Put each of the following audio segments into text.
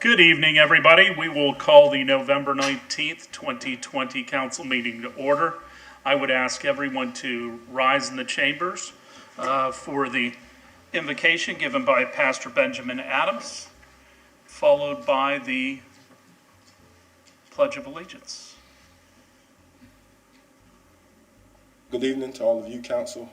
Good evening, everybody. We will call the November 19th, 2020 council meeting to order. I would ask everyone to rise in the chambers for the invocation given by Pastor Benjamin Adams, followed by the Pledge of Allegiance. Good evening to all of you, council,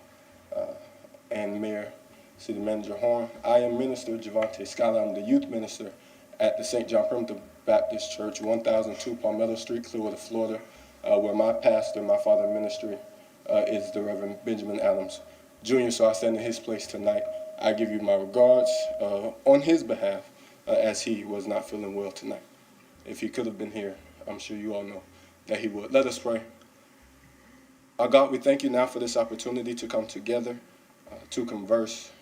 and Mayor, City Manager Horn. I am Minister Javante Schuyler. I'm the youth minister at the St. John Primitive Baptist Church, 1002 Palmetto Street, Clearwater, Florida, where my pastor, my father in ministry, is the Reverend Benjamin Adams Jr., so I stand in his place tonight. I give you my regards on his behalf, as he was not feeling well tonight. If he could have been here, I'm sure you all know that he would. Let us pray. Our God, we thank you now for this opportunity to come together, to converse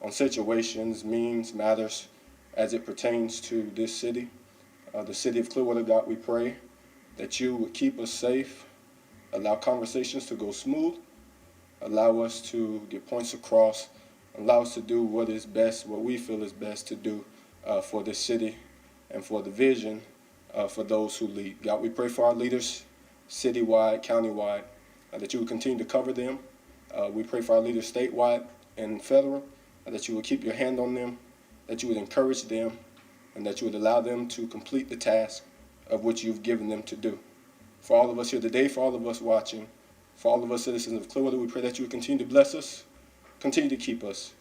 on situations, means, matters, as it pertains to this city, the city of Clearwater. God, we pray that you would keep us safe, allow conversations to go smooth, allow us to get points across, allow us to do what is best, what we feel is best to do for this city and for the vision for those who lead. God, we pray for our leaders, citywide, countywide, that you would continue to cover them. We pray for our leaders statewide and federal, that you would keep your hand on them, that you would encourage them, and that you would allow them to complete the task of which you've given them to do. For all of us here today, for all of us watching, for all of us citizens of Clearwater, we pray that you would continue to bless us, continue to keep us,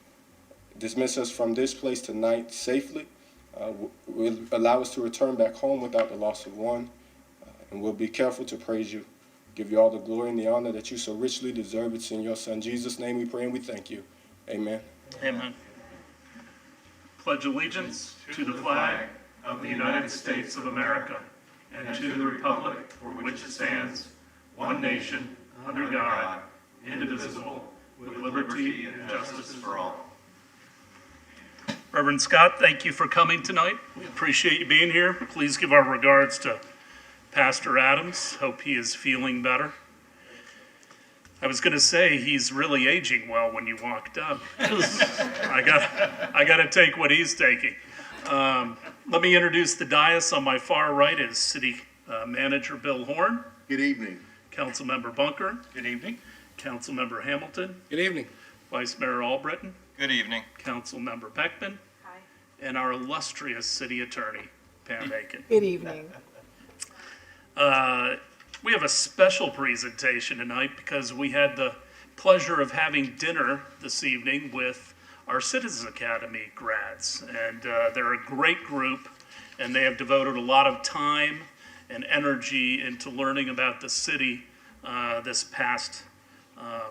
dismiss us from this place tonight safely, will allow us to return back home without the loss of one, and we'll be careful to praise you, give you all the glory and the honor that you so richly deserve. It's in your Son, Jesus' name we pray and we thank you. Amen. Amen. Pledge allegiance to the flag of the United States of America and to the republic for which it stands, one nation, under God, indivisible, with liberty and justice for all. Reverend Scott, thank you for coming tonight. We appreciate you being here. Please give our regards to Pastor Adams. Hope he is feeling better. I was going to say he's really aging well when you walked up. I got to take what he's taking. Let me introduce the dais. On my far right is City Manager Bill Horn. Good evening. Councilmember Bunker. Good evening. Councilmember Hamilton. Good evening. Vice Mayor Albritton. Good evening. Councilmember Beckman. Hi. And our illustrious City Attorney, Pam Bacon. Good evening. We have a special presentation tonight because we had the pleasure of having dinner this evening with our Citizens Academy grads. And they're a great group, and they have devoted a lot of time and energy into learning about the city this past, I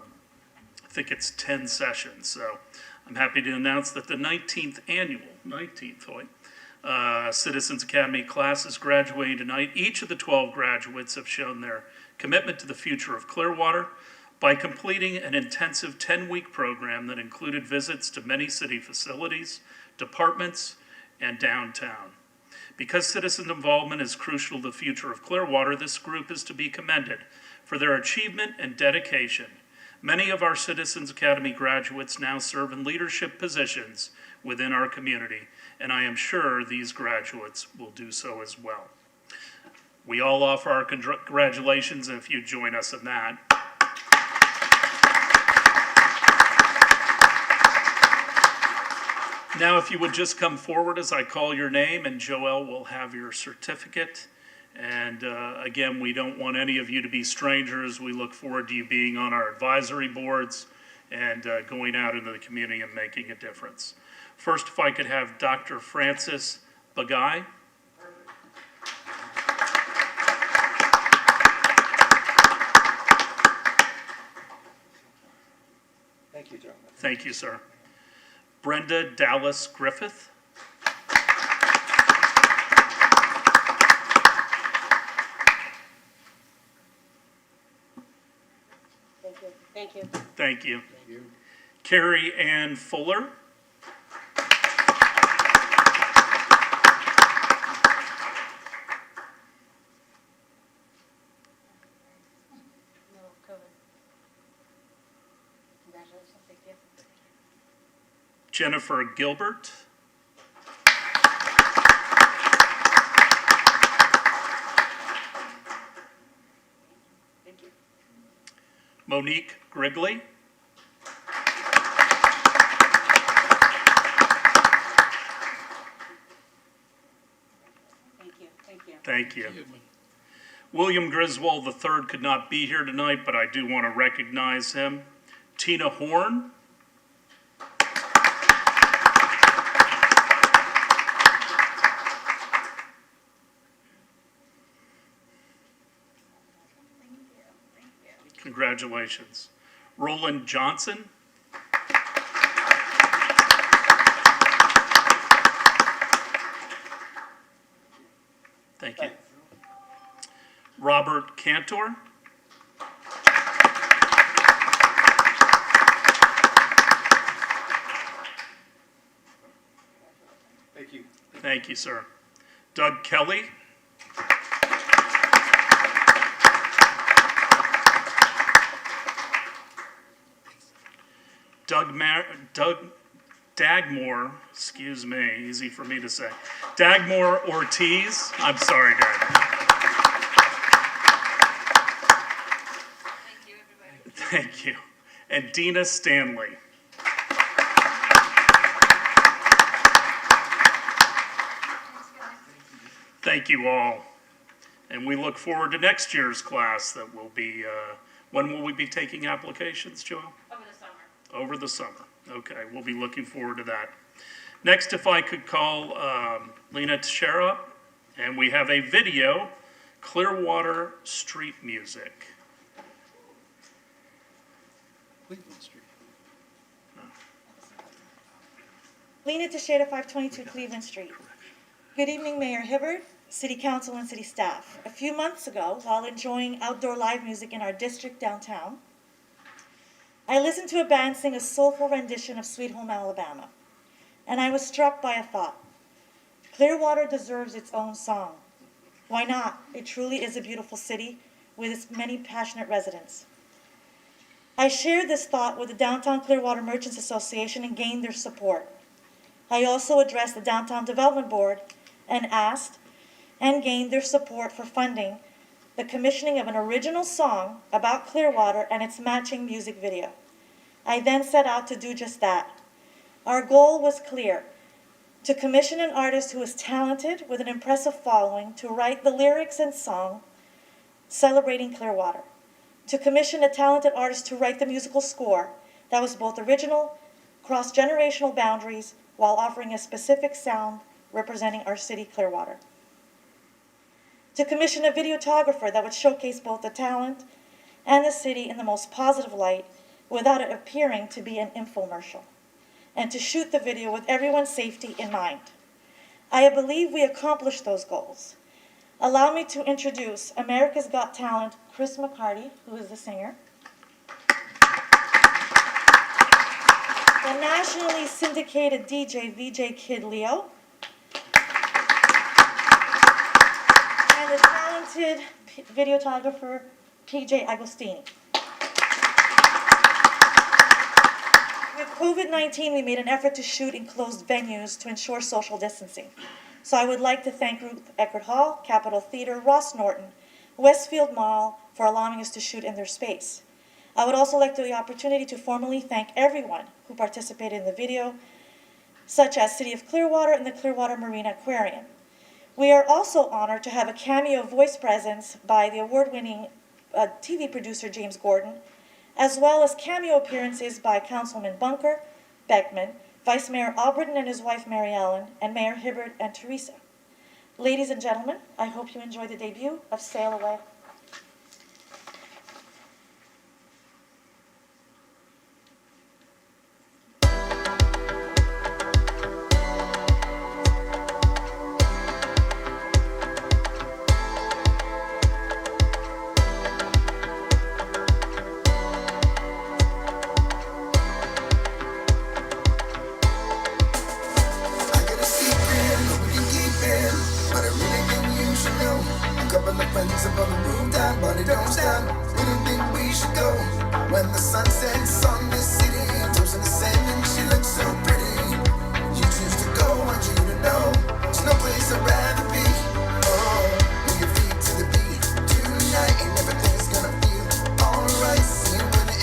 think it's 10 sessions. So I'm happy to announce that the 19th Citizens Academy class is graduating tonight. Each of the 12 graduates have shown their commitment to the future of Clearwater by completing an intensive 10-week program that included visits to many city facilities, departments, and downtown. Because citizen involvement is crucial to the future of Clearwater, this group is to be commended for their achievement and dedication. Many of our Citizens Academy graduates now serve in leadership positions within our community, and I am sure these graduates will do so as well. We all offer our congratulations, and if you join us in that. Now, if you would just come forward as I call your name, and Joelle will have your certificate. And again, we don't want any of you to be strangers. We look forward to you being on our advisory boards and going out into the community and making a difference. First, if I could have Dr. Francis Bagay. Thank you, John. Thank you, sir. Brenda Dallas Griffith. Thank you. Thank you. Carrie Ann Fuller. Congratulations. Thank you. Jennifer Gilbert. Monique Grigley. Thank you, thank you. Thank you. William Griswold III could not be here tonight, but I do want to recognize him. Tina Horn. Congratulations. Roland Johnson. Thank you. Robert Cantor. Thank you. Thank you, sir. Doug Kelly. Doug Dagmore, excuse me, easy for me to say. Dagmore Ortiz. I'm sorry, Dagmore. Thank you, everybody. Thank you. And Dina Stanley. Thank you all. And we look forward to next year's class that will be, when will we be taking applications, Joelle? Over the summer. Over the summer. Okay, we'll be looking forward to that. Next, if I could call Lena Teixeira up, and we have a video, Clearwater Street Music. Cleveland Street. Lena Teixeira, 522 Cleveland Street. Good evening, Mayor Hibbard, City Council, and City staff. A few months ago, while enjoying outdoor live music in our district downtown, I listened to a band sing a soulful rendition of Sweet Home Alabama, and I was struck by a thought. Clearwater deserves its own song. Why not? It truly is a beautiful city with its many passionate residents. I shared this thought with the Downtown Clearwater Merchants Association and gained their support. I also addressed the Downtown Development Board and asked and gained their support for funding the commissioning of an original song about Clearwater and its matching music video. I then set out to do just that. Our goal was clear: to commission an artist who is talented with an impressive following to write the lyrics and song celebrating Clearwater. To commission a talented artist to write the musical score that was both original, cross-generational boundaries, while offering a specific sound representing our city, Clearwater. To commission a videographer that would showcase both the talent and the city in the most positive light without it appearing to be an infomercial. And to shoot the video with everyone's safety in mind. I believe we accomplished those goals. Allow me to introduce America's Got Talent, Chris McCarty, who is the singer. The nationally syndicated DJ, VJ Kid Leo. And the talented videographer, PJ Agostini. With COVID-19, we made an effort to shoot in closed venues to ensure social distancing. So I would like to thank Ruth Eckerd Hall, Capitol Theater, Ross Norton, Westfield Mall for allowing us to shoot in their space. I would also like the opportunity to formally thank everyone who participated in the video, such as City of Clearwater and the Clearwater Marine Aquarium. We are also honored to have a cameo voice presence by the award-winning TV producer James Gordon, as well as cameo appearances by Councilman Bunker, Beckman, Vice Mayor Albritton and his wife Mary Ellen, and Mayor Hibbard and Teresa. Ladies and gentlemen, I hope you enjoy the debut of Sail Away. I got a secret, nobody can keep it, but I really think you should know. A couple of friends up on the rooftop, but it don't stop. We don't think we should go. When the sun sets on this city, toes in the sand and she looks so pretty. You choose to go, want you to know. There's no place I'd rather be. Oh, move your feet to the beat tonight, and everything's gonna feel alright. See you when it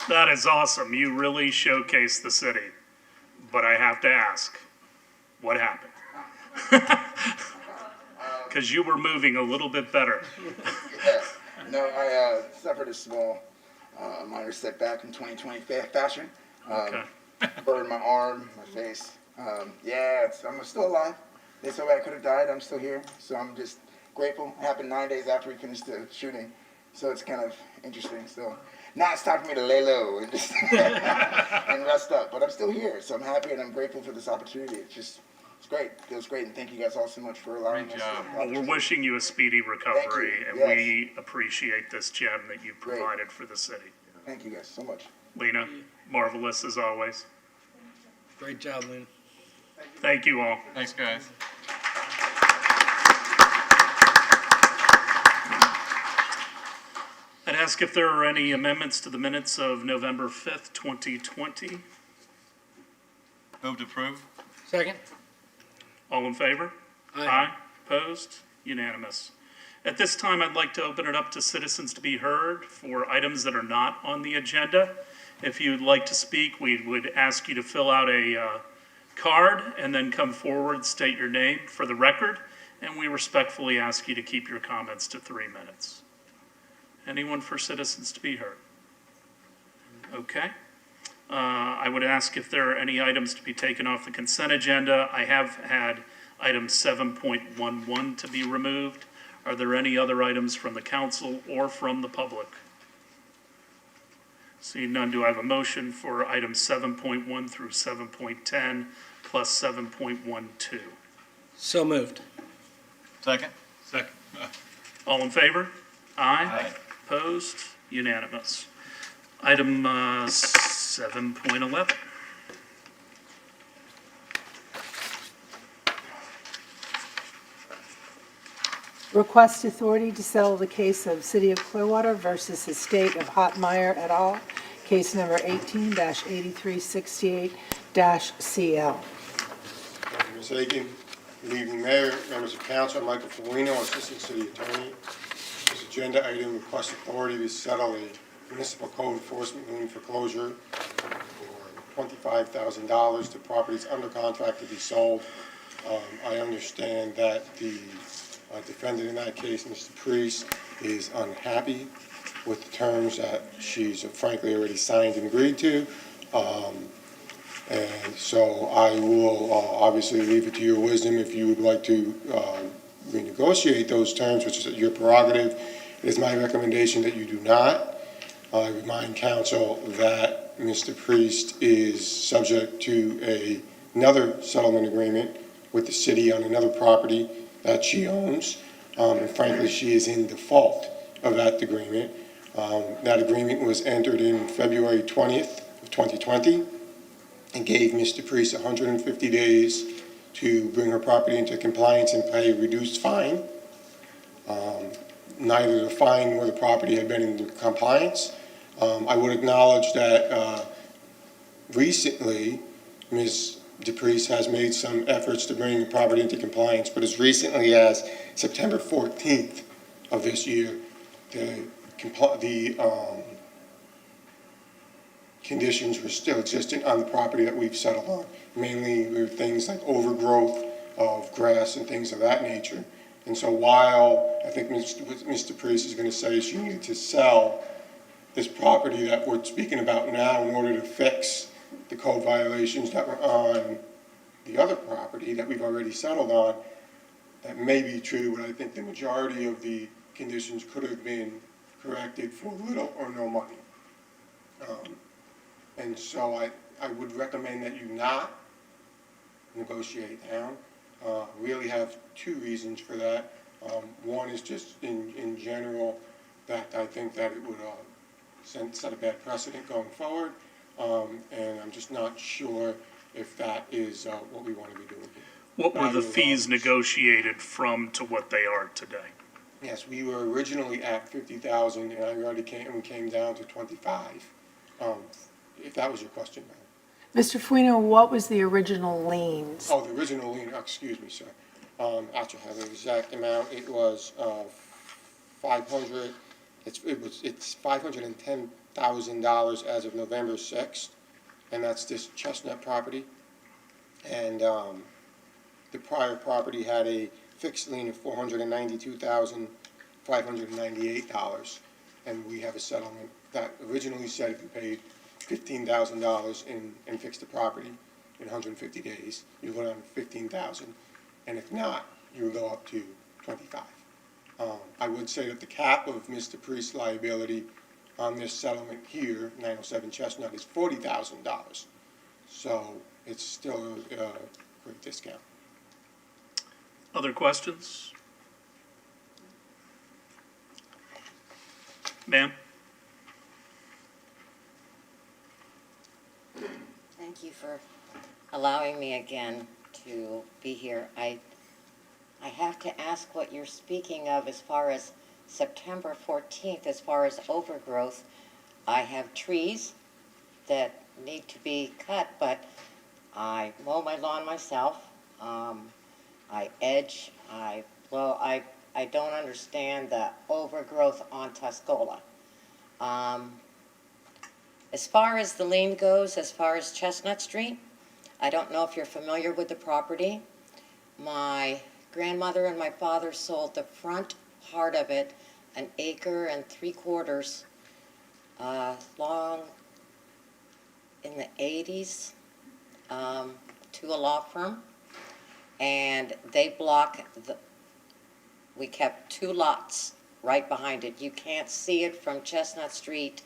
That is awesome. You really showcased the city. But I have to ask, what happened? Because you were moving a little bit better. Yeah. No, I suffered a small minor setback in 2020 fashion. Okay. Burned my arm, my face. I'm still alive. They told me I could have died. I'm still here. So I'm just grateful. It happened 9 days after we finished the shooting. So it's kind of interesting. So now it's time for me to lay low and just and rest up. But I'm still here. So I'm happy and I'm grateful for this opportunity. It's great. It feels great. And thank you guys all so much for allowing us. Well, we're wishing you a speedy recovery, and Yes. we appreciate this gem that you provided for the city. Thank you guys so much. Lena, marvelous as always. Great job, Lena. Thank you all. Thanks, guys. I'd ask if there are any amendments to the minutes of November 5th, 2020. Move to approve. Second? All in favor? Aye. Opposed? Unanimous. At this time, I'd like to open it up to citizens to be heard for items that are not on the agenda. If you'd like to speak, we would ask you to fill out a card and then come forward, state your name for the record, and we respectfully ask you to keep your comments to 3 minutes. Anyone for citizens to be heard? Okay. I would ask if there are any items to be taken off the consent agenda. I have had item 7.11 to be removed. Are there any other items from the council or from the public? Seeing none, do I have a motion for items 7.1 through 7.10 plus 7.12? So moved. Second. Second. All in favor? Aye. Aye. Opposed? Unanimous. Item 7.11. Request authority to settle the case of City of Clearwater versus Estate of Hotmeyer et al., case number 18-8368-CL. Thank you, Ms. Aiken. Good evening, Mayor, members of council. I'm Michael Foligno, Assistant City Attorney. This agenda item requests authority to settle a municipal code enforcement lien foreclosure for $25,000 to properties under contract to be sold. I understand that the defendant in that case, Mr. Priest, is unhappy with the terms that she's frankly already signed and agreed to. And so I will obviously leave it to your wisdom if you would like to renegotiate those terms, which is your prerogative. It is my recommendation that you do not. I remind council that Mr. Priest is subject to another settlement agreement with the city on another property that she owns. And frankly, she is in default of that agreement. That agreement was entered in February 20th of 2020 and gave Mr. Priest 150 days to bring her property into compliance and pay a reduced fine. Neither the fine nor the property had been in compliance. I would acknowledge that recently Ms. DePriest has made some efforts to bring the property into compliance, but as recently as September 14th of this year, the conditions were still existent on the property that we've settled on. Mainly there were things like overgrowth of grass and things of that nature. And so while I think what Mr. Priest is going to say is she needed to sell this property that we're speaking about now in order to fix the code violations that were on the other property that we've already settled on, that may be true, but I think the majority of the conditions could have been corrected for little or no money. And so I would recommend that you not negotiate down. Really have two reasons for that. One is just in general that I think that it would set a bad precedent going forward. And I'm just not sure if that is what we want to be doing here. What were the fees negotiated from to what they are today? Yes, we were originally at 50,000, and we came down to 25. If that was your question, ma'am. Mr. Fuino, what was the original liens? Oh, the original lien. Excuse me, sir. Actually, I have the exact amount. It was $500 It's $510,000 as of November 6th, and that's this Chestnut property. And the prior property had a fixed lien of $492,598, and we have a settlement that originally said if you paid $15,000 and fixed the property in 150 days, you go down to 15,000, and if not, you would go up to 25. I would say that the cap of Mr. Priest's liability on this settlement here, 907 Chestnut, is $40,000. So it's still a great discount. Other questions? Ma'am? Thank you for allowing me again to be here. I have to ask what you're speaking of as far as September 14th, as far as overgrowth. I have trees that need to be cut, but I mow my lawn myself. I edge, I blow. I don't understand the overgrowth on Tuscola. As far as the lien goes, as far as Chestnut Street, I don't know if you're familiar with the property. My grandmother and my father sold the front part of it, 1 3/4 acres, long in the 80s, to a law firm. And they we kept 2 lots right behind it. You can't see it from Chestnut Street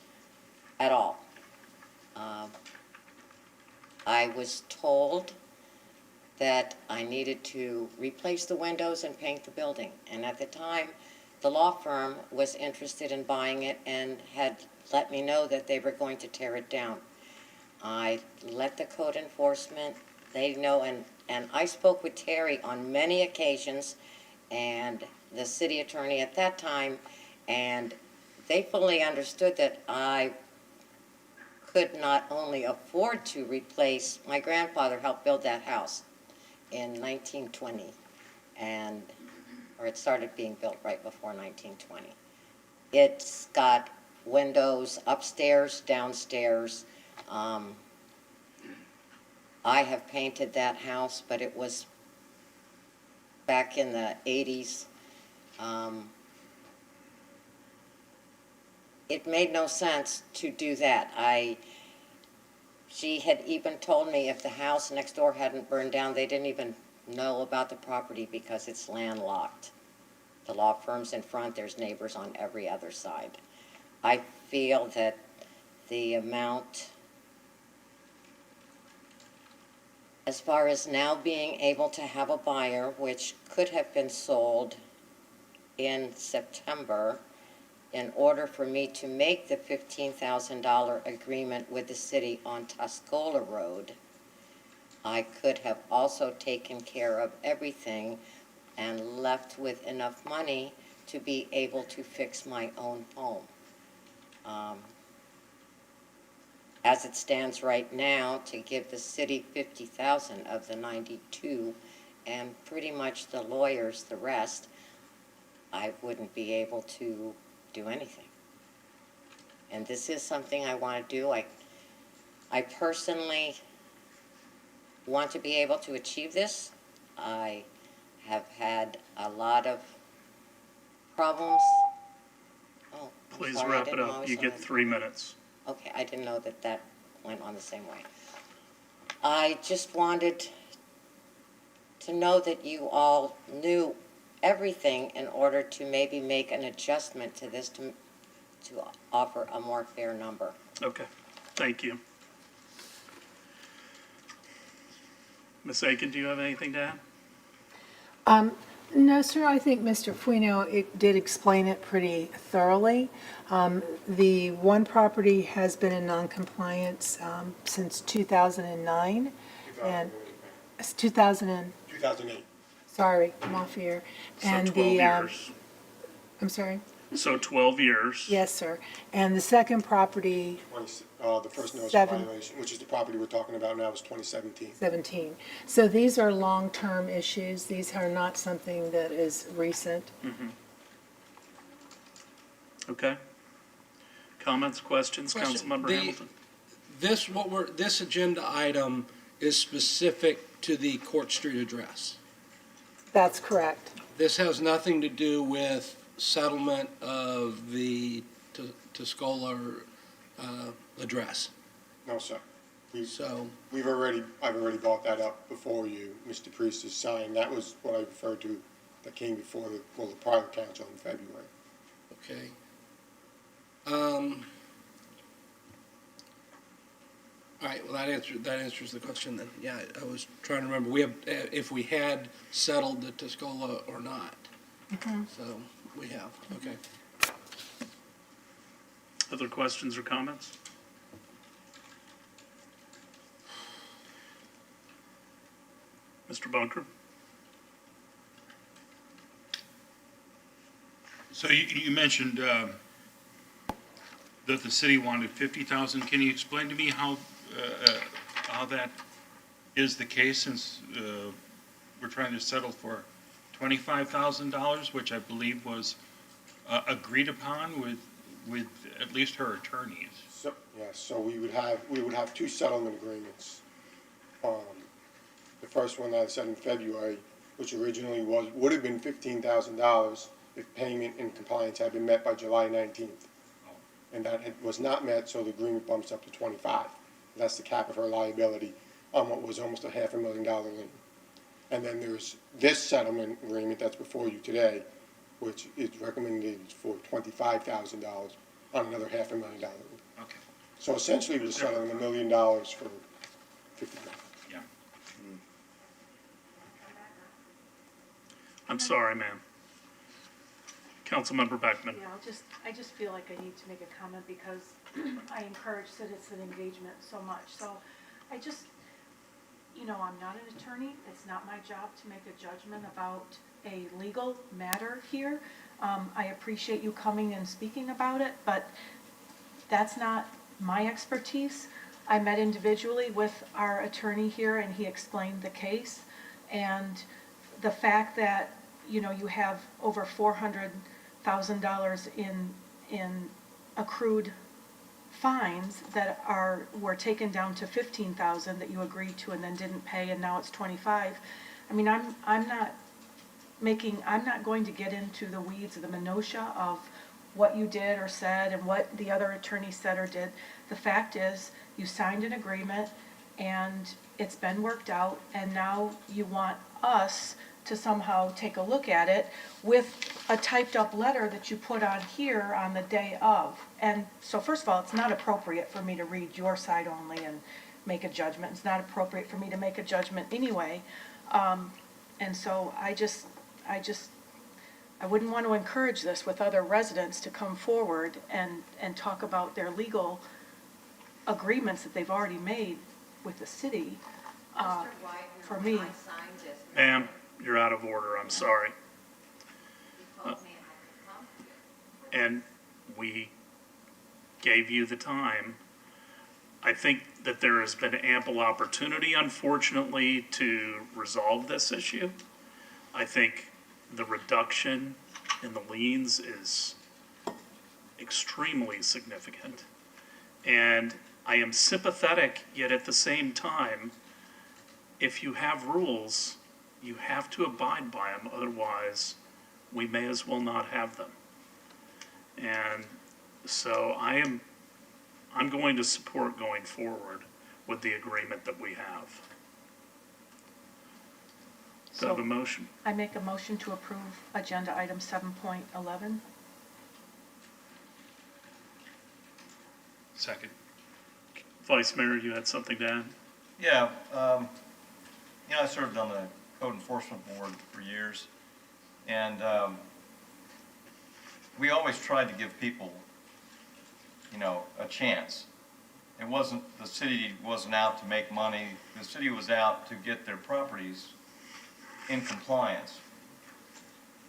at all. I was told that I needed to replace the windows and paint the building. And at the time, the law firm was interested in buying it and had let me know that they were going to tear it down. I let the code enforcement, they know, and I spoke with Terry on many occasions and the city attorney at that time, and they fully understood that I could not only afford to replace, my grandfather helped build that house in 1920, or it started being built right before 1920. It's got windows upstairs, downstairs. I have painted that house, but it was back in the 80s. It made no sense to do that. She had even told me if the house next door hadn't burned down, they didn't even know about the property because it's landlocked. The law firm's in front, there's neighbors on every other side. I feel that the amount, as far as now being able to have a buyer, which could have been sold in September, in order for me to make the $15,000 agreement with the city on Tuscola Road, I could have also taken care of everything and left with enough money to be able to fix my own home. As it stands right now, to give the city $50,000 of the 92, and pretty much the lawyers the rest, I wouldn't be able to do anything. And this is something I want to do. I personally want to be able to achieve this. I have had a lot of problems. Oh, I'm Please sorry, I wrap it didn't know I up. was You on get the- 3 minutes. Okay, I didn't know that that went on the same way. I just wanted to know that you all knew everything in order to maybe make an adjustment to this to offer a more fair number. Okay, thank you. Ms. Aiken, do you have anything to add? No, sir, I think Mr. Fuino did explain it pretty thoroughly. The one property has been in noncompliance since 2009, and it's 2008. sorry, I'm off here. So And 12 the, years. I'm sorry? So 12 years. Yes, sir. And the second property, The first notice of Seven. violation, which is the property we're talking about now, is 2017. 17. So these are long-term issues. These are not something that is recent. Okay, Comments, questions, Question. Councilmember The- Hamilton? This agenda item is specific to the Court Street address. That's correct. This has nothing to do with settlement of the Tuscola address. No, sir. So, I've already brought that up before you, Mr. Priest has signed. That was what I referred to that came before the prior council in February. okay. All right, well, that answers the question then. Yeah, I was trying to remember, if we had settled the Tuscola or not. So, we have, okay. Other questions or comments? Mr. Bunker? So you mentioned that the city wanted 50,000. Can you explain to me how that is the case, since we're trying to settle for $25,000, which I believe was agreed upon with at least her attorneys? So we would have two settlement agreements. The first one that I said in February, which originally would have been $15,000 if payment and compliance had been met by July 19th. And that was not met, so the agreement bumps up to 25. That's the cap of her liability on what was almost a $500,000 lien. And then there's this settlement agreement that's before you today, which is recommended for $25,000 on another $500,000 lien. Okay. So essentially, we're settling $1 million for $50,000. Yeah. I'm sorry, ma'am. Councilmember Beckman? Yeah, I just feel like I need to make a comment because I encourage citizen engagement so much. So I just, I'm not an attorney. It's not my job to make a judgment about a legal matter here. I appreciate you coming and speaking about it, but that's not my expertise. I met individually with our attorney here and he explained the case. And the fact that, you have over $400,000 in accrued fines that were taken down to $15,000 that you agreed to and then didn't pay, and now it's 25. I mean, I'm not going to get into the weeds of the minutia of what you did or said and what the other attorney said or did. The fact is, you signed an agreement and it's been worked out, and now you want us to somehow take a look at it with a typed up letter that you put on here on the day of. And so first of all, it's not appropriate for me to read your side only and make a judgment. It's not appropriate for me to make a judgment anyway. And so I wouldn't want to encourage this with other residents to come forward and talk about their legal agreements that they've already made with the city. For me. Ma'am, you're out of order, I'm sorry. And we gave you the time. I think that there has been ample opportunity, unfortunately, to resolve this issue. I think the reduction in the liens is extremely significant. And I am sympathetic, yet at the same time, if you have rules, you have to abide by them, otherwise we may as well not have them. And so I'm going to support going forward with the agreement that we have. Do I have a motion? I make a motion to approve agenda item 7.11. Second. Vice Mayor, you had something to add? Yeah, I served on the Code Enforcement Board for years, and we always tried to give people, a chance. The city wasn't out to make money. The city was out to get their properties in compliance.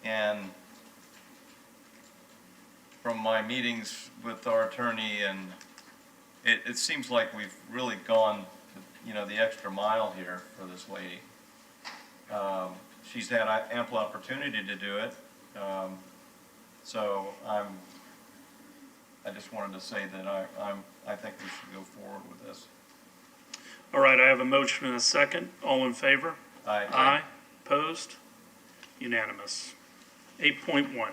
And from my meetings with our attorney, and it seems like we've really gone, the extra mile here for this lady. She's had ample opportunity to do it. So I just wanted to say that I think we should go forward with this. All right, I have a motion and a second. All in favor? Aye. Opposed? Unanimous. 8.1.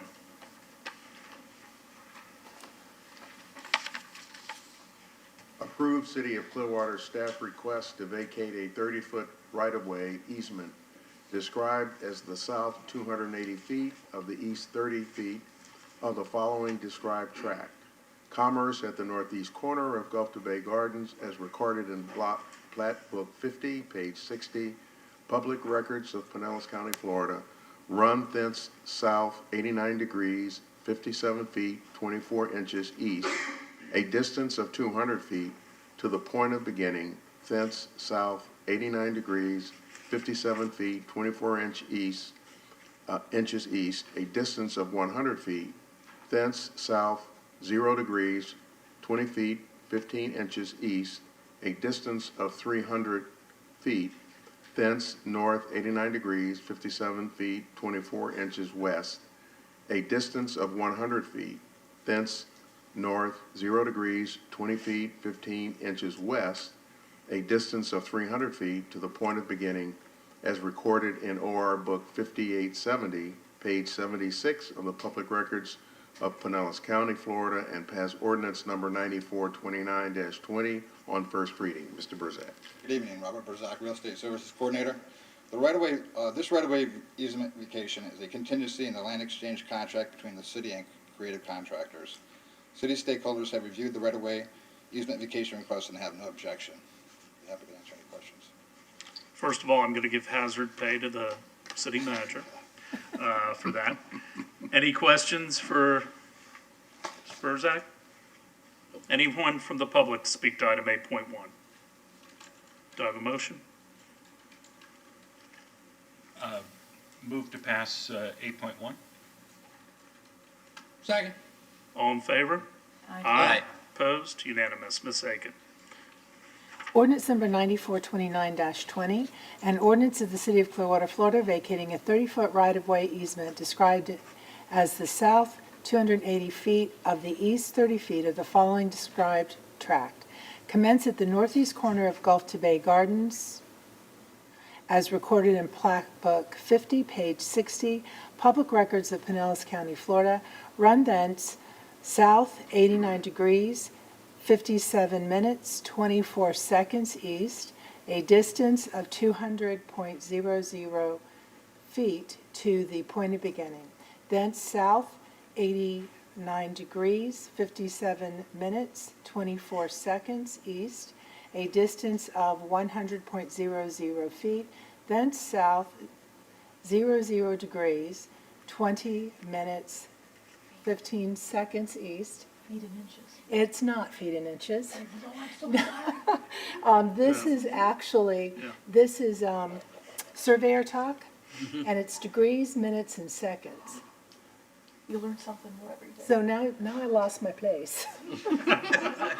Approve City of Clearwater staff request to vacate a 30-foot right-of-way easement described as the south 280 feet of the east 30 feet of the following described tract. Commerce at the northeast corner of Gulf to Bay Gardens as recorded in Plat Book 50, page 60, Public Records of Pinellas County, Florida. Run thence south 89 degrees, 57 feet, 24 inches east, a distance of 200 feet to the point of beginning, thence south 89 degrees, 57 feet, 24 inches east, a distance of 100 feet, thence south 0 degrees, 20 feet, 15 inches east, a distance of 300 feet, thence north 89 degrees, 57 feet, 24 inches west, a distance of 100 feet, thence north 0 degrees, 20 feet, 15 inches west, a distance of 300 feet to the point of beginning as recorded in OR Book 5870, page 76 of the Public Records of Pinellas County, Florida, and pass ordinance number 9429-20 on first reading. Mr. Burzak. Good evening, Robert Burzak, Real Estate Services Coordinator. The right-of-way, this right-of-way easement vacation is a contingency in the land exchange contract between the city and creative contractors. City stakeholders have reviewed the right-of-way easement vacation request and have no objection. Be happy to answer any questions. First of all, I'm going to give hazard pay to the city manager for that. Any questions for Burzak? Anyone from the public to speak to item 8.1? Do I have a motion? Move to pass 8.1. Second. All in favor? Aye. Opposed? Unanimous. Ms. Aiken. Ordinance number 9429-20, an ordinance of the City of Clearwater, Florida, vacating a 30-foot right-of-way easement described as the south 280 feet of the east 30 feet of the following described tract. Commence at the northeast corner of Gulf to Bay Gardens, as recorded in Plat Book 50, page 60, Public Records of Pinellas County, Florida. Run thence south 89 degrees, 57 minutes, 24 seconds east, a distance of 200.00 feet to the point of beginning. Thence south 89 degrees, 57 minutes, 24 seconds east, a distance of 100.00 feet. Thence south 00 degrees, 20 minutes, 15 seconds east. Feet and inches. It's not feet and inches. No, I'm so This is actually, Yeah. this is surveyor talk, and it's degrees, minutes, and seconds. You learn something new every day. So now I lost my place.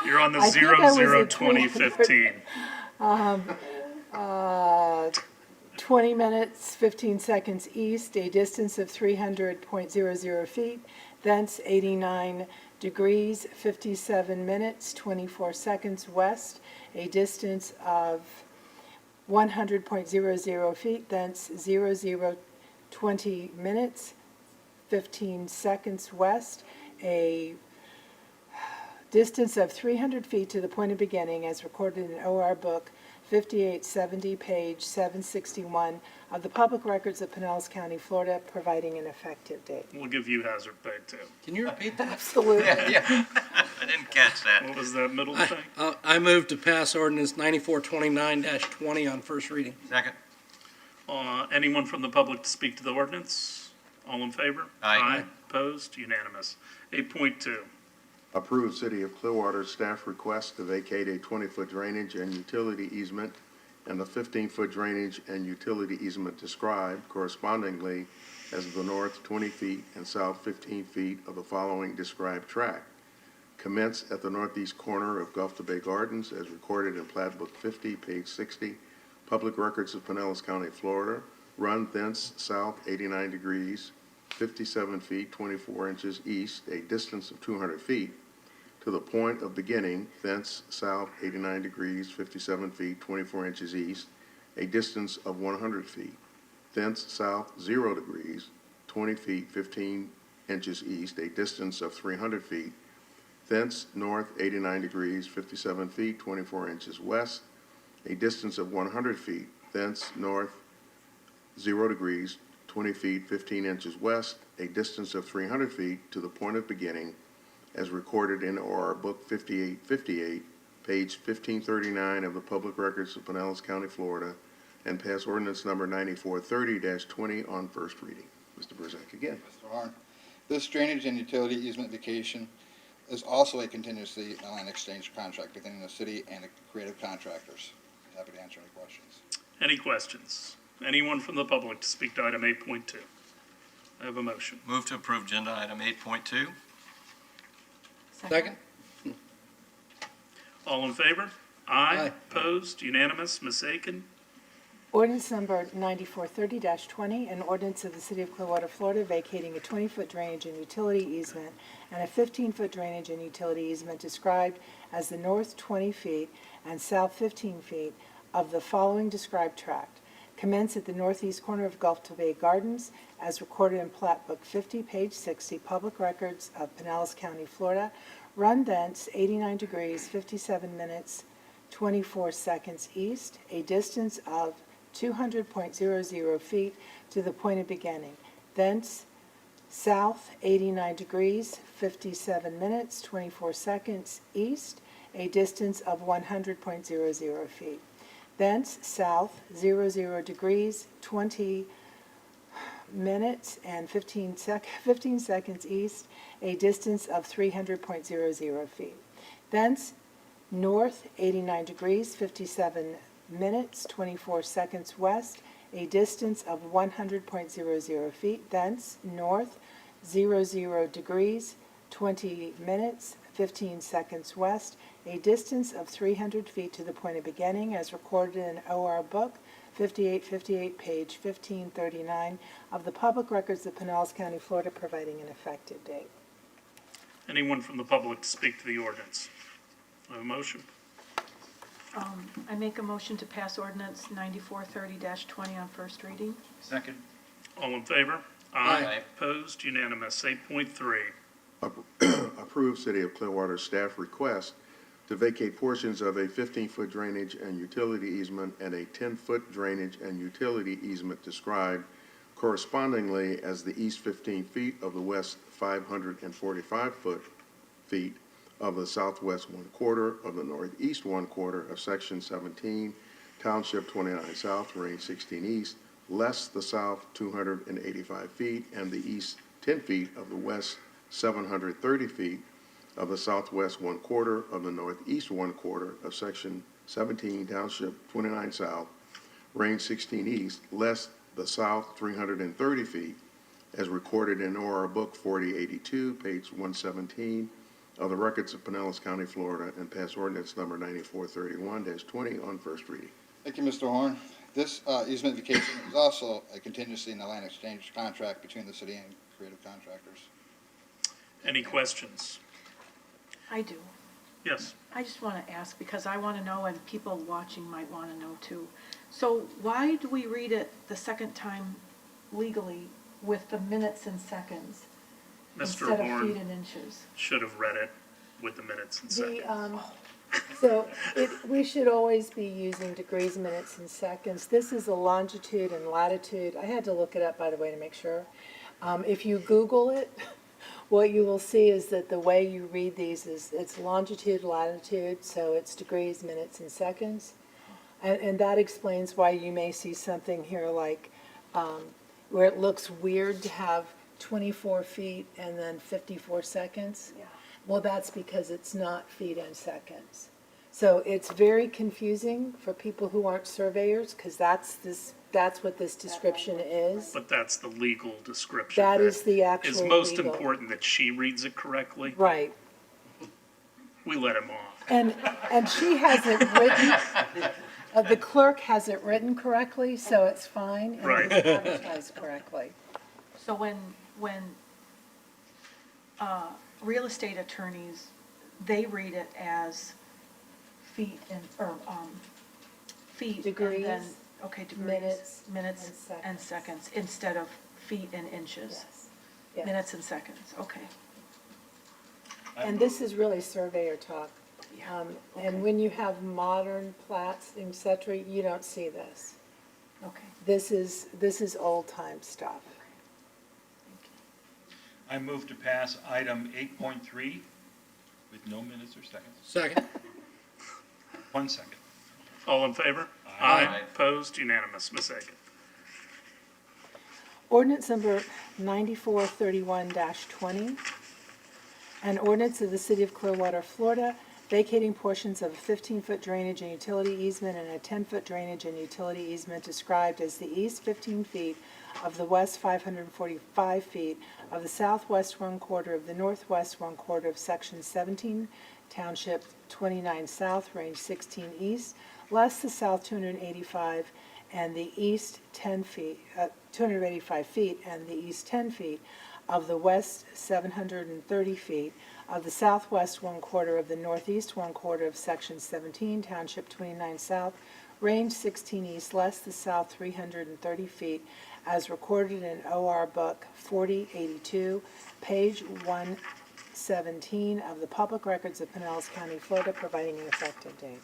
You're on the I think I was at 00/2015. 20 minutes, 15 seconds east, a distance of 300.00 feet, thence 89 degrees, 57 minutes, 24 seconds west, a distance of 100.00 feet, thence 20 minutes, 15 seconds west, a distance of 300 feet to the point of beginning as recorded in OR Book 5870, page 761 of the Public Records of Pinellas County, Florida, providing an effective date. We'll give you hazard pay too. Can you repeat that? Absolutely. Yeah, I didn't catch that. What was that middle thing? I move to pass ordinance 9429-20 on first reading. Second. Anyone from the public to speak to the ordinance? All in favor? Aye. Opposed? Unanimous. 8.2. Approve City of Clearwater staff request to vacate a 20-foot drainage and utility easement and the 15-foot drainage and utility easement described correspondingly as the north 20 feet and south 15 feet of the following described tract. Commence at the northeast corner of Gulf to Bay Gardens as recorded in Plat Book 50, page 60, Public Records of Pinellas County, Florida. Run thence south 89 degrees, 57 feet, 24 inches east, a distance of 200 feet, to the point of beginning, thence south 89 degrees, 57 feet, 24 inches east, a distance of 100 feet. Thence south 0 degrees, 20 feet, 15 inches east, a distance of 300 feet. Thence north 89 degrees, 57 feet, 24 inches west, a distance of 100 feet. Thence north 0 degrees, 20 feet, 15 inches west, a distance of 300 feet to the point of beginning, as recorded in OR Book 5858, page 1539 of the Public Records of Pinellas County, Florida, and pass ordinance number 9430-20 on first reading. Mr. Burzak again. Mr. Horn, this drainage and utility easement vacation is also a contingency in a land exchange contract between the city and the creative contractors. Happy to answer any questions. Any questions? Anyone from the public to speak to item 8.2? I have a motion. Move to approve agenda item 8.2. Second? All in favor? Aye. Opposed? Unanimous? Ms. Aiken? Ordinance number 9430-20, an ordinance of the City of Clearwater, Florida, vacating a 20-foot drainage and utility easement and a 15-foot drainage and utility easement described as the north 20 feet and south 15 feet of the following described tract. Commence at the northeast corner of Gulf to Bay Gardens, as recorded in Plat Book 50, page 60, Public Records of Pinellas County, Florida. Run thence 89 degrees, 57 minutes, 24 seconds east, a distance of 200.00 feet to the point of beginning. Thence south 89 degrees, 57 minutes, 24 seconds east, a distance of 100.00 feet. Thence south 00 degrees, 20 minutes and 15 seconds east, a distance of 300.00 feet. Thence north 89 degrees, 57 minutes, 24 seconds west, a distance of 100.00 feet. Thence north 00 degrees, 20 minutes, 15 seconds west, a distance of 300 feet to the point of beginning, as recorded in OR Book 5858, page 1539 of the Public Records of Pinellas County, Florida, providing an effective date. Anyone from the public to speak to the ordinance? I have a motion. I make a motion to pass ordinance 9430-20 on first reading. Second. All in favor? Aye. Opposed? Unanimous. 8.3. Approve City of Clearwater staff request to vacate portions of a 15-foot drainage and utility easement and a 10-foot drainage and utility easement described correspondingly as the east 15 feet of the west 545 feet of the southwest 1/4 of the northeast 1/4 of section 17, township 29 south, range 16 east, less the south 285 feet and the east 10 feet of the west 730 feet of the southwest 1/4 of the northeast 1/4 of section 17, township 29 south, range 16 east, less the south 330 feet, as recorded in OR Book 4082, page 117 of the Records of Pinellas County, Florida, and pass ordinance number 9431-20 on first reading. Thank you, Mr. Horn. This easement vacation is also a contingency in the land exchange contract between the city and creative contractors. Any questions? I do. Yes. I just want to ask, because I want to know, and people watching might want to know too. So why do we read it the second time legally with the minutes and seconds Mr. instead of feet Horn and inches? should have read it with the minutes and seconds. We should always be using degrees, minutes, and seconds. This is a longitude and latitude. I had to look it up, by the way, to make sure. If you Google it, what you will see is that the way you read these is it's longitude, latitude, so it's degrees, minutes, and seconds. And that explains why you may see something here like where it looks weird to have 24 feet and then 54 seconds. Yeah. Well, that's because it's not feet and seconds. So it's very confusing for people who aren't surveyors, because that's what this description is. But that's the legal description. That is the actual It's most legal. important that she reads it correctly. Right. We let him off. And she hasn't written, the clerk has it written correctly, so it's fine. And Right. it's advertised correctly. So when real estate attorneys, they read it as feet and, or, feet and then, Degrees, okay, degrees, minutes, minutes and and seconds, instead of feet and inches. Yes. Yes. Minutes and seconds, okay. And this is really surveyor talk. Yeah, And okay. when you have modern plats, et cetera, you don't see this. Okay, This is old-time stuff. thank you. I move to pass item 8.3 with no minutes or seconds. Second. 1 second. All in favor? Aye. Opposed? Unanimous. Ms. Aiken. Ordinance number 9431-20, an ordinance of the City of Clearwater, Florida, vacating portions of a 15-foot drainage and utility easement and a 10-foot drainage and utility easement described as the east 15 feet of the west 545 feet of the southwest 1/4 of the northwest 1/4 of Section 17, Township 29 South, Range 16 East, less the south 285 and the east 10 feet, 285 feet and the east 10 feet of the west 730 feet of the southwest 1/4 of the northeast 1/4 of Section 17, Township 29 South, Range 16 East, less the south 330 feet, as recorded in OR Book 4082, page 117 of the Public Records of Pinellas County, Florida, providing an effective date.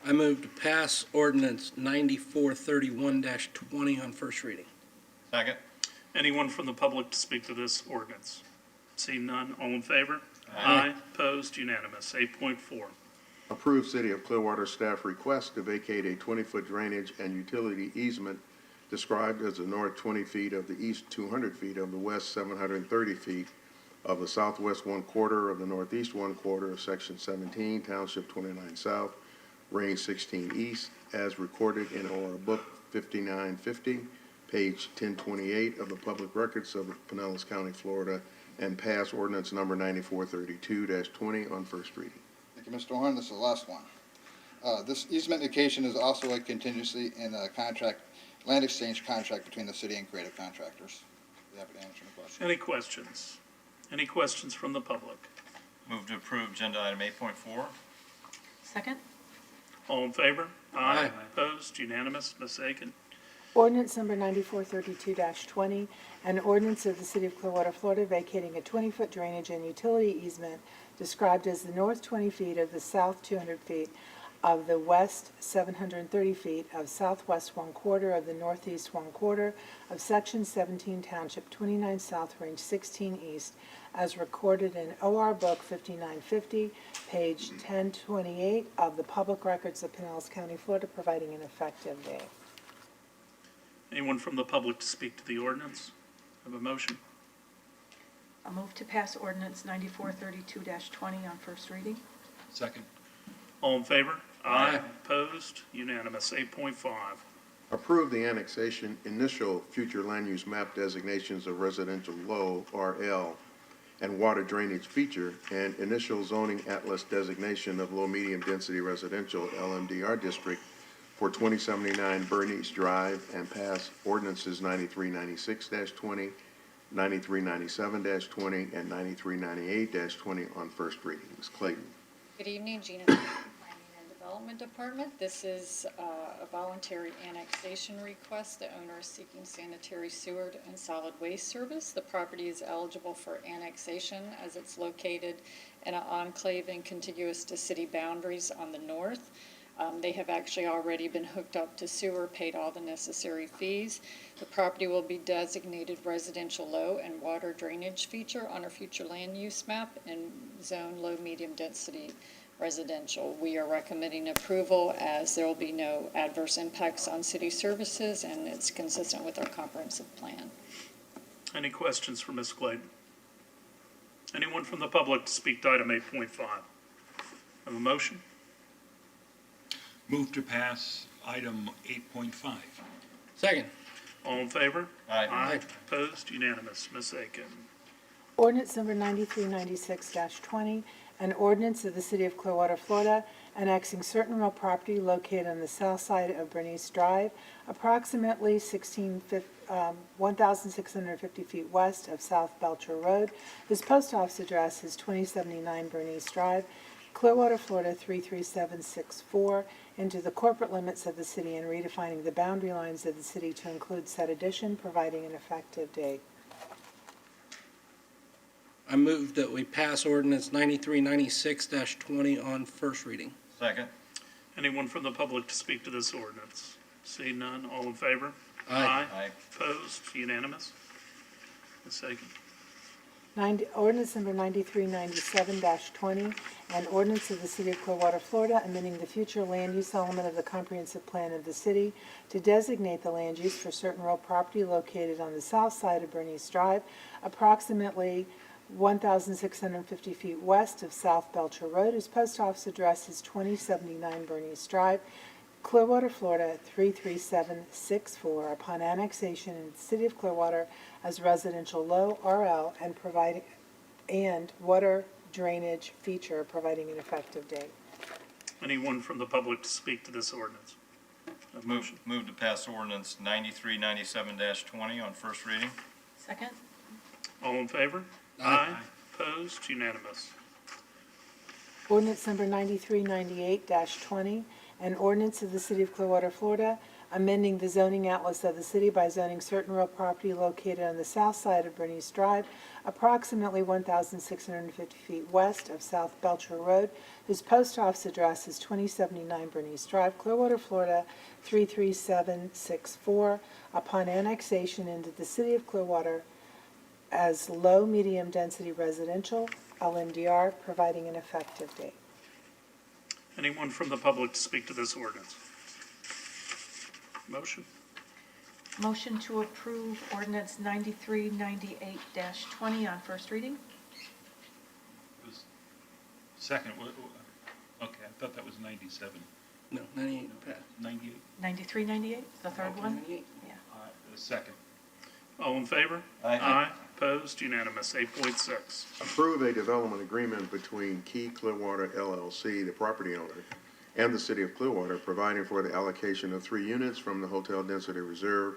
I move to pass ordinance 9431-20 on first reading. Second. Anyone from the public to speak to this ordinance? Seeing none, all in favor? Aye. Opposed? Unanimous. 8.4. Approve City of Clearwater staff request to vacate a 20-foot drainage and utility easement described as the north 20 feet of the east 200 feet of the west 730 feet of the southwest 1/4 of the northeast 1/4 of Section 17, Township 29 South, Range 16 East, as recorded in OR Book 5950, page 1028 of the Public Records of Pinellas County, Florida, and pass ordinance number 9432-20 on first reading. Thank you, Mr. Horn. This is the last one. This easement vacation is also a contingency in a contract, land exchange contract between the city and creative contractors. Be happy to answer any questions. Any questions? Any questions from the public? Move to approve agenda item 8.4. Second? All in favor? Aye. Opposed? Unanimous. Ms. Aiken. Ordinance number 9432-20, an ordinance of the City of Clearwater, Florida, vacating a 20-foot drainage and utility easement described as the north 20 feet of the south 200 feet of the west 730 feet of southwest 1/4 of the northeast 1/4 of Section 17, Township 29 South, Range 16 East, as recorded in OR Book 5950, page 1028 of the Public Records of Pinellas County, Florida, providing an effective date. Anyone from the public to speak to the ordinance? Have a motion? A move to pass ordinance 9432-20 on first reading? Second. All in favor? Aye. Opposed? Unanimous. 8.5. Approve the annexation initial future land use map designations of residential low, RL, and water drainage feature, and initial zoning atlas designation of low-medium density residential, LMDR district, for 2079 Bernice Drive, and pass ordinances 9396-20, 9397-20, and 9398-20 on first reading. Ms. Clayton. Good evening, Gina, Planning and Development Department. This is a voluntary annexation request. The owner is seeking sanitary sewer and solid waste service. The property is eligible for annexation as it's located in an enclave and contiguous to city boundaries on the north. They have actually already been hooked up to sewer, paid all the necessary fees. The property will be designated residential low and water drainage feature on our future land use map and zone low medium density residential. We are recommending approval as there will be no adverse impacts on city services and it's consistent with our comprehensive plan. Any questions for Ms. Clayton? Anyone from the public to speak to item 8.5? Have a motion? Move to pass item 8.5. Second. All in favor? Aye. Opposed? Unanimous. Ms. Aiken. Ordinance number 9396-20, an ordinance of the City of Clearwater, Florida, annexing certain real property located on the south side of Bernice Drive, approximately 1,650 feet west of South Belcher Road, whose post office address is 2079 Bernice Drive, Clearwater, Florida 33764, into the corporate limits of the city and redefining the boundary lines of the city to include said addition, providing an effective date. I move that we pass ordinance 9396-20 on first reading. Second. Anyone from the public to speak to this ordinance? Seeing none, all in favor? Aye. Aye. Opposed, unanimous. Ms. Sagan. Ordinance number 9397-20, an ordinance of the City of Clearwater, Florida, amending the future land use element of the comprehensive plan of the city to designate the land use for certain real property located on the south side of Bernice Drive, approximately 1,650 feet west of South Belcher Road, whose post office address is 2079 Bernice Drive, Clearwater, Florida 33764, upon annexation in the City of Clearwater as residential low RL and providing and water drainage feature, providing an effective date. Anyone from the public to speak to this ordinance? A motion. Move to pass ordinance 9397-20 on first reading. Second? All in favor? Aye. Opposed, unanimous. Ordinance number 9398-20, an ordinance of the City of Clearwater, Florida, amending the zoning atlas of the city by zoning certain real property located on the south side of Bernice Drive, approximately 1,650 feet west of South Belcher Road, whose post office address is 2079 Bernice Drive, Clearwater, Florida 33764, upon annexation into the City of Clearwater as low-medium density residential, LMDR, providing an effective date. Anyone from the public to speak to this ordinance? Motion. Motion to approve ordinance 9398-20 on first reading? Was second, okay, I thought that was 97. No, 98 passed. 98, 9398, the third one? 98. Yeah. second. All in favor? Aye. Opposed, unanimous. 8.6. Approve a development agreement between Key Clearwater LLC, the property owner, and the City of Clearwater, providing for the allocation of 3 units from the Hotel Density Reserve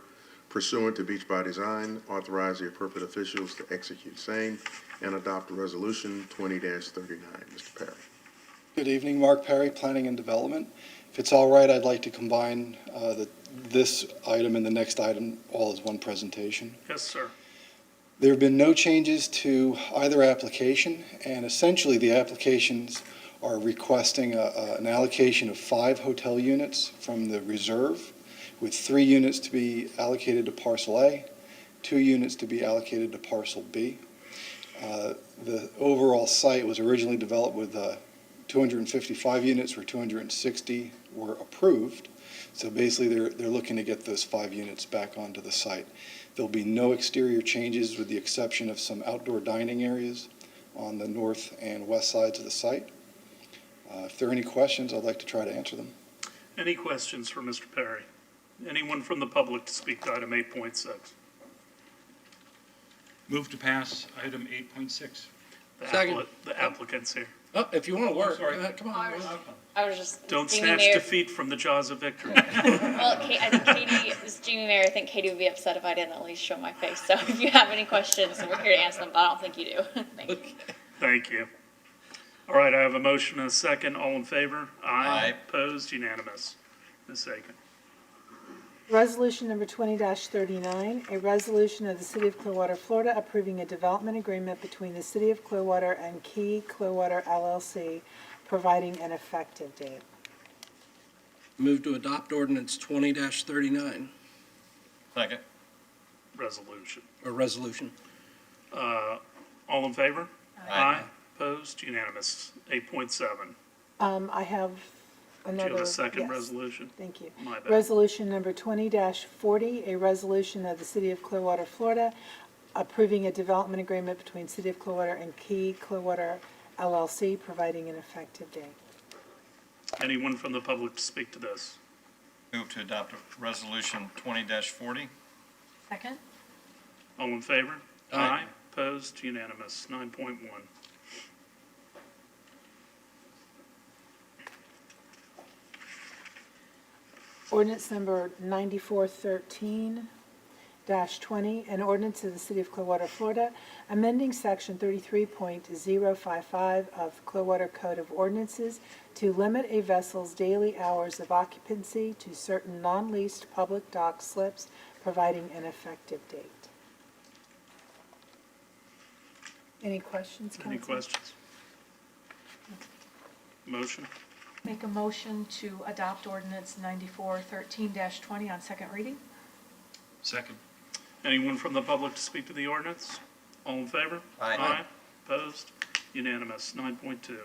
pursuant to Beach by Design, authorize the appropriate officials to execute same, and adopt Resolution 20-39. Mr. Perry. Good evening, Mark Perry, Planning and Development. If it's all right, I'd like to combine this item and the next item all as one presentation. Yes, sir. There have been no changes to either application, and essentially the applications are requesting an allocation of 5 hotel units from the reserve, with 3 units to be allocated to parcel A, 2 units to be allocated to parcel B. The overall site was originally developed with 255 units, where 260 were approved. So basically, they're looking to get those 5 units back onto the site. There'll be no exterior changes with the exception of some outdoor dining areas on the north and west sides of the site. If there are any questions, I'd like to try to answer them. Any questions for Mr. Perry? Anyone from the public to speak to item 8.6? Move to pass item 8.6. Second. The applicant's here. Oh, if you want to work, sorry. come on. I was just. Don't Jamie snatch Mayer- defeat from the jaws of victory. Well, I think Katie, this is Jamie Mayer. I think Katie would be upset if I didn't at least show my face. So if you have any questions, we're here to answer them, but I don't think you do. Thank you. Thank you. All right, I have a motion and a second. All in favor? Aye. Opposed? Unanimous. Ms. Sagan. Resolution number 20-39, a resolution of the City of Clearwater, Florida, approving a development agreement between the City of Clearwater and Key Clearwater LLC, providing an effective date. Move to adopt ordinance 20-39, Second. Resolution. or resolution. All in favor? Aye. Opposed? Unanimous. 8.7. I have Do another. you have a second yes. resolution? Thank you. My bad. Resolution number 20-40, a resolution of the City of Clearwater, Florida, approving a development agreement between City of Clearwater and Key Clearwater LLC, providing an effective date. Anyone from the public to speak to this? Move to adopt resolution 20-40. Second? All in favor? Aye. Opposed? Unanimous. 9.1. Ordinance number 9413-20, an ordinance of the City of Clearwater, Florida, amending Section 33.055 of Clearwater Code of Ordinances to limit a vessel's daily hours of occupancy to certain non-leased public dock slips, providing an effective date. Any questions, council? Any questions? Motion? Make a motion to adopt ordinance 9413-20 on second reading? Second. Anyone from the public to speak to the ordinance? All in favor? Aye. Opposed? Unanimous. 9.2.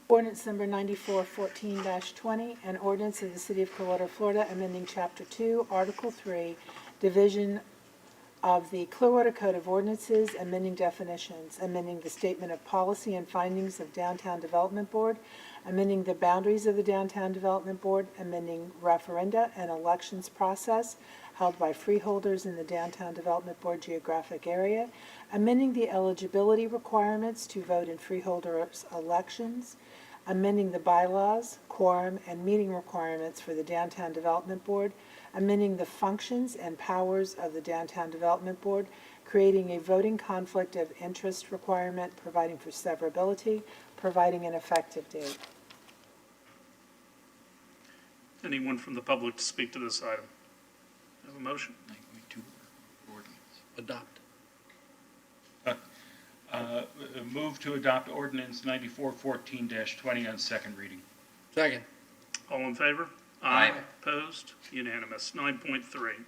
Ordinance number 9414-20, an ordinance of the City of Clearwater, Florida, amending Chapter 2, Article 3, Division of the Clearwater Code of Ordinances, amending definitions, amending the statement of policy and findings of Downtown Development Board, amending the boundaries of the Downtown Development Board, amending referenda and elections process held by freeholders in the Downtown Development Board geographic area, amending the eligibility requirements to vote in freeholders' elections, amending the bylaws, quorum, and meeting requirements for the Downtown Development Board, amending the functions and powers of the Downtown Development Board, creating a voting conflict of interest requirement, providing for severability, providing an effective date. Anyone from the public to speak to this item? Have a motion? 9.2 ordinance. Adopt. Move to adopt ordinance 9414-20 on second reading. Second. All in favor? Aye. Opposed? Unanimous. 9.3.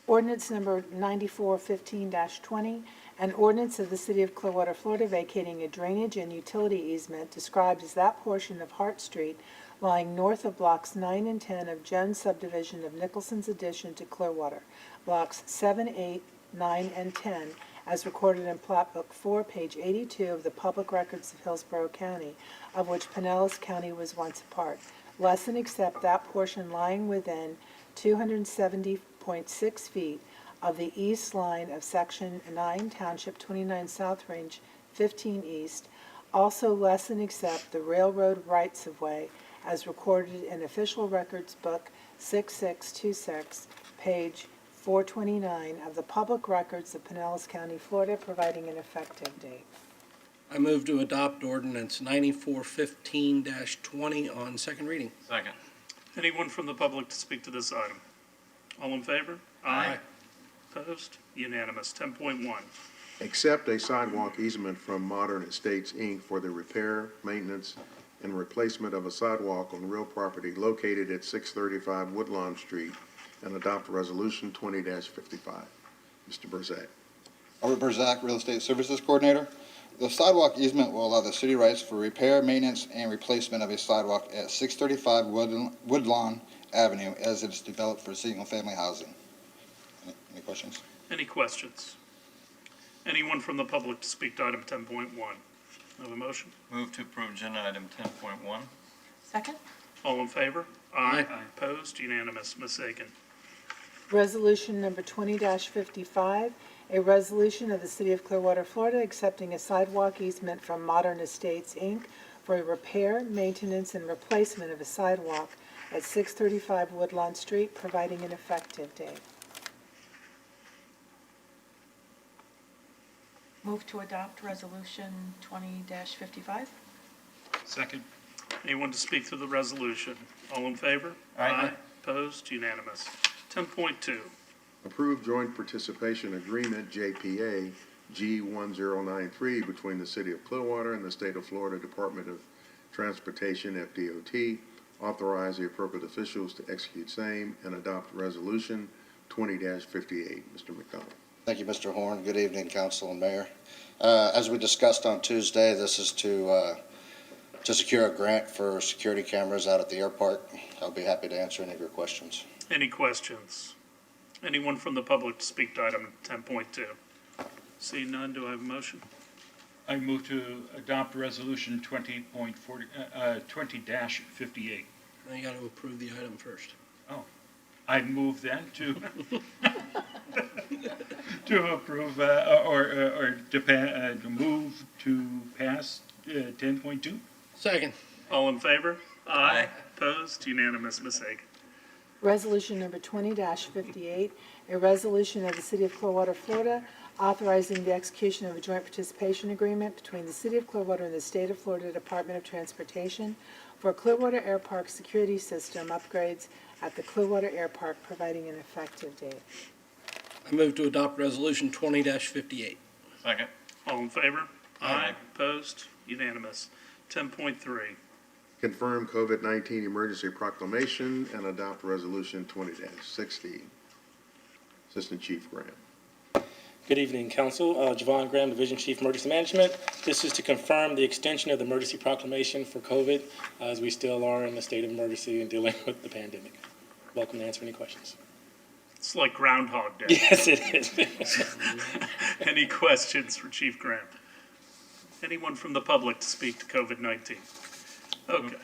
Ordinance number 9415-20, an ordinance of the City of Clearwater, Florida, vacating a drainage and utility easement described as that portion of Hart Street lying north of blocks 9 and 10 of Jones subdivision of Nicholson's addition to Clearwater, blocks 7, 8, 9, and 10, as recorded in Plat Book 4, page 82 of the Public Records of Hillsborough County, of which Pinellas County was once a part, less than except that portion lying within 270.6 feet of the east line of Section 9, Township 29 South, Range 15 East, also less than except the railroad rights-of-way as recorded in Official Records Book 6626, page 429 of the Public Records of Pinellas County, Florida, providing an effective date. I move to adopt ordinance 9415-20 on second reading. Second. Anyone from the public to speak to this item? All in favor? Aye. Opposed? Unanimous. 10.1. Accept a sidewalk easement from Modern Estates, Inc. for the repair, maintenance, and replacement of a sidewalk on real property located at 635 Woodlawn Street, and adopt Resolution 20-55. Mr. Burzak. Albert Burzak, Real Estate Services Coordinator. The sidewalk easement will allow the city rights for repair, maintenance, and replacement of a sidewalk at 635 Woodlawn Avenue as it is developed for single-family housing. Any questions? Any questions? Anyone from the public to speak to item 10.1? Have a motion? Move to approve agenda item 10.1. Second? All in favor? Aye. Opposed? Unanimous. Ms. Aiken. Resolution number 20-55, a resolution of the City of Clearwater, Florida, accepting a sidewalk easement from Modern Estates, Inc. for a repair, maintenance, and replacement of a sidewalk at 635 Woodlawn Street, providing an effective date. Move to adopt resolution 20-55? Second. Anyone to speak to the resolution? All in favor? Aye. Opposed? Unanimous. 10.2. Approved joint participation agreement, JPA, G1093, between the City of Clearwater and the State of Florida Department of Transportation, FDOT. Authorize the appropriate officials to execute same and adopt Resolution 20-58. Mr. McDonald. Thank you, Mr. Horn. Good evening, Council and Mayor. As we discussed on Tuesday, this is to secure a grant for security cameras out at the airport. I'll be happy to answer any of your questions. Any questions? Anyone from the public to speak to item 10.2? Seeing none, do I have a motion? I move to adopt resolution 20-58. Now you got to approve the item first. Oh, I move then to to approve or to move to pass 10.2. Second. All in favor? Aye. Opposed? Unanimous. Ms. Hagan. Resolution number 20-58, a resolution of the City of Clearwater, Florida, authorizing the execution of a joint participation agreement between the City of Clearwater and the State of Florida Department of Transportation for Clearwater Air Park security system upgrades at the Clearwater Air Park, providing an effective date. I move to adopt Resolution 20-58. Second. All in favor? Aye. Opposed? Unanimous. 10.3. Confirm COVID-19 emergency proclamation and adopt Resolution 20-60. Assistant Chief Graham. Good evening, Council. Javon Graham, Division Chief Emergency Management. This is to confirm the extension of the emergency proclamation for COVID, as we still are in a state of emergency and dealing with the pandemic. Welcome to answer any questions. It's like Groundhog Day. Yes, it is. Any questions for Chief Graham? Anyone from the public to speak to COVID-19? Okay.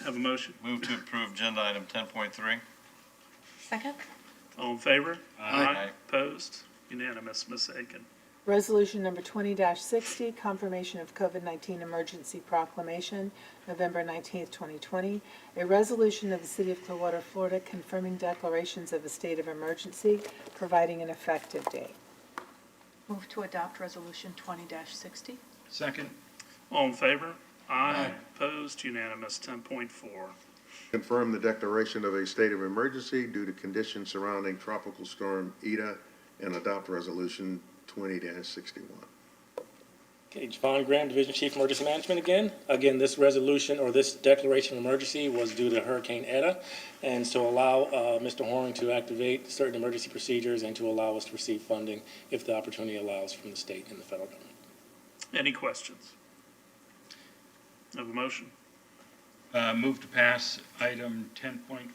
Have a motion? Move to approve agenda item 10.3. Second? All in favor? Aye. Opposed? Unanimous. Ms. Aiken. Resolution number 20-60, confirmation of COVID-19 emergency proclamation, November 19th, 2020. A resolution of the City of Clearwater, Florida, confirming declarations of a state of emergency, providing an effective date. Move to adopt Resolution 20-60. Second. All in favor? Aye. Opposed? Unanimous. 10.4. Confirm the declaration of a state of emergency due to conditions surrounding Tropical Storm Ida and adopt Resolution 20-61. Okay, Javon Graham, Division Chief Emergency Management again. Again, this resolution or this declaration of emergency was due to Hurricane Eta, and so allow Mr. Horn to activate certain emergency procedures and to allow us to receive funding if the opportunity allows from the state and the federal government. Any questions? Have a motion? Move to pass item 10.4.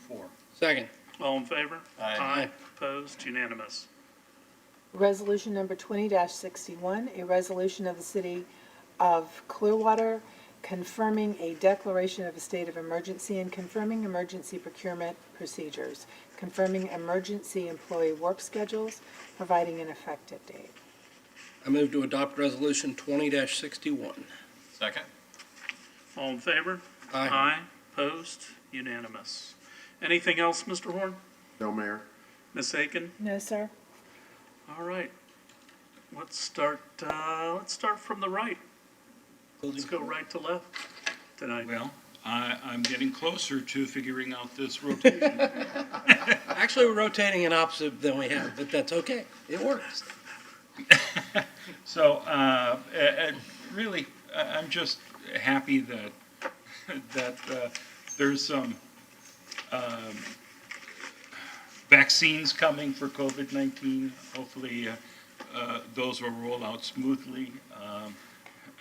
Second. All in favor? Aye. Opposed? Unanimous. Resolution number 20-61, a resolution of the City of Clearwater confirming a declaration of a state of emergency and confirming emergency procurement procedures, confirming emergency employee work schedules, providing an effective date. I move to adopt Resolution 20-61. Second. All in favor? Aye. Opposed? Unanimous. Anything else, Mr. Horn? No, Mayor. Ms. Aiken? No, sir. All right. Let's start from the right. Let's go right to left tonight. Well, I'm getting closer to figuring out this rotation. Actually, we're rotating in opposite than we have, but that's okay. It works. So, really, I'm just happy that there's some vaccines coming for COVID-19. Hopefully, those will roll out smoothly.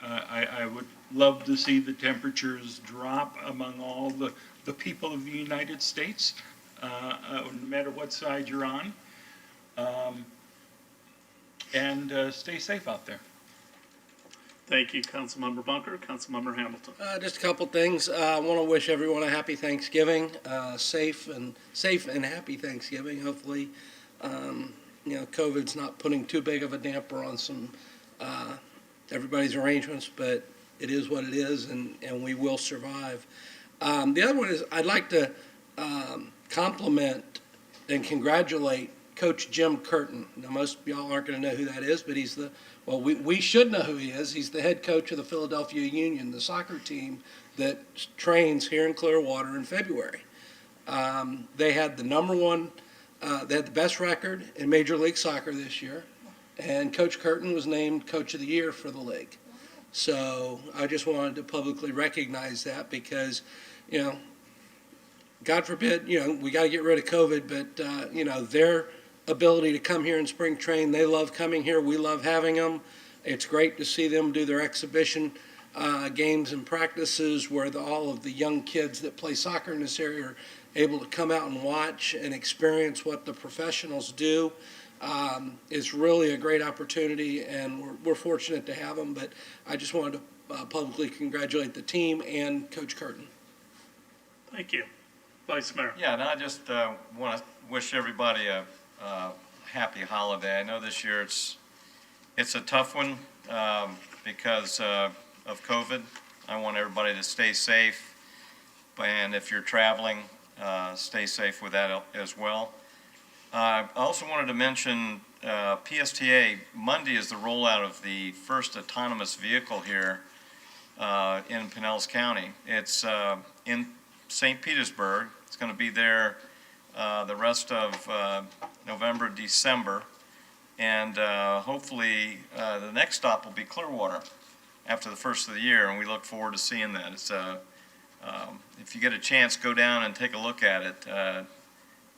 I would love to see the temperatures drop among all the people of the United States, no matter what side you're on. And stay safe out there. Thank you, Councilmember Bunker. Councilmember Hamilton. Just a couple things. I want to wish everyone a happy Thanksgiving, safe and happy Thanksgiving. Hopefully, COVID's not putting too big of a damper on some everybody's arrangements, but it is what it is, and we will survive. The other one is I'd like to compliment and congratulate Coach Jim Curtin. Now, most of y'all aren't going to know who that is, but we should know who he is. He's the head coach of the Philadelphia Union, the soccer team that trains here in Clearwater in February. They had the they had the best record in Major League Soccer this year, and Coach Curtin was named Coach of the Year for the league. So I just wanted to publicly recognize that because, God forbid, we got to get rid of COVID, but, their ability to come here and spring train, they love coming here. We love having them. It's great to see them do their exhibition games and practices where all of the young kids that play soccer in this area are able to come out and watch and experience what the professionals do. It's really a great opportunity, and we're fortunate to have them, but I just wanted to publicly congratulate the team and Coach Curtin. Thank you. Vice Mayor. Yeah, and I just want to wish everybody a happy holiday. I know this year it's a tough one because of COVID. I want everybody to stay safe And if you're traveling, stay safe with that as well. I also wanted to mention PSTA, Monday is the rollout of the first autonomous vehicle here in Pinellas County. It's in St. Petersburg. It's going to be there the rest of November, December, and hopefully the next stop will be Clearwater after the first of the year, and we look forward to seeing that. It's if you get a chance, go down and take a look at it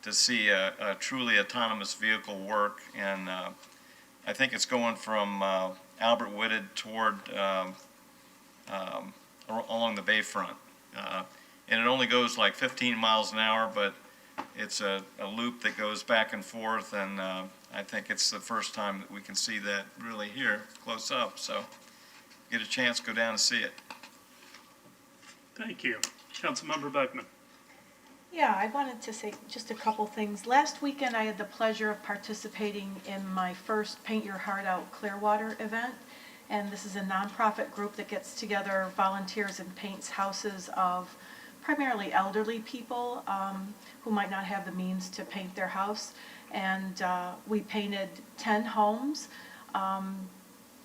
to see a truly autonomous vehicle work, and I think it's going from Albert Whitted toward along the bayfront. And it only goes like 15 miles an hour, but it's a loop that goes back and forth, and I think it's the first time that we can see that really here, close up. So get a chance, go down and see it. Thank you. Councilmember Beckman. Yeah, I wanted to say just a couple things. Last weekend, I had the pleasure of participating in my first Paint Your Heart Out Clearwater event. And this is a nonprofit group that gets together volunteers and paints houses of primarily elderly people who might not have the means to paint their house. And we painted 10 homes.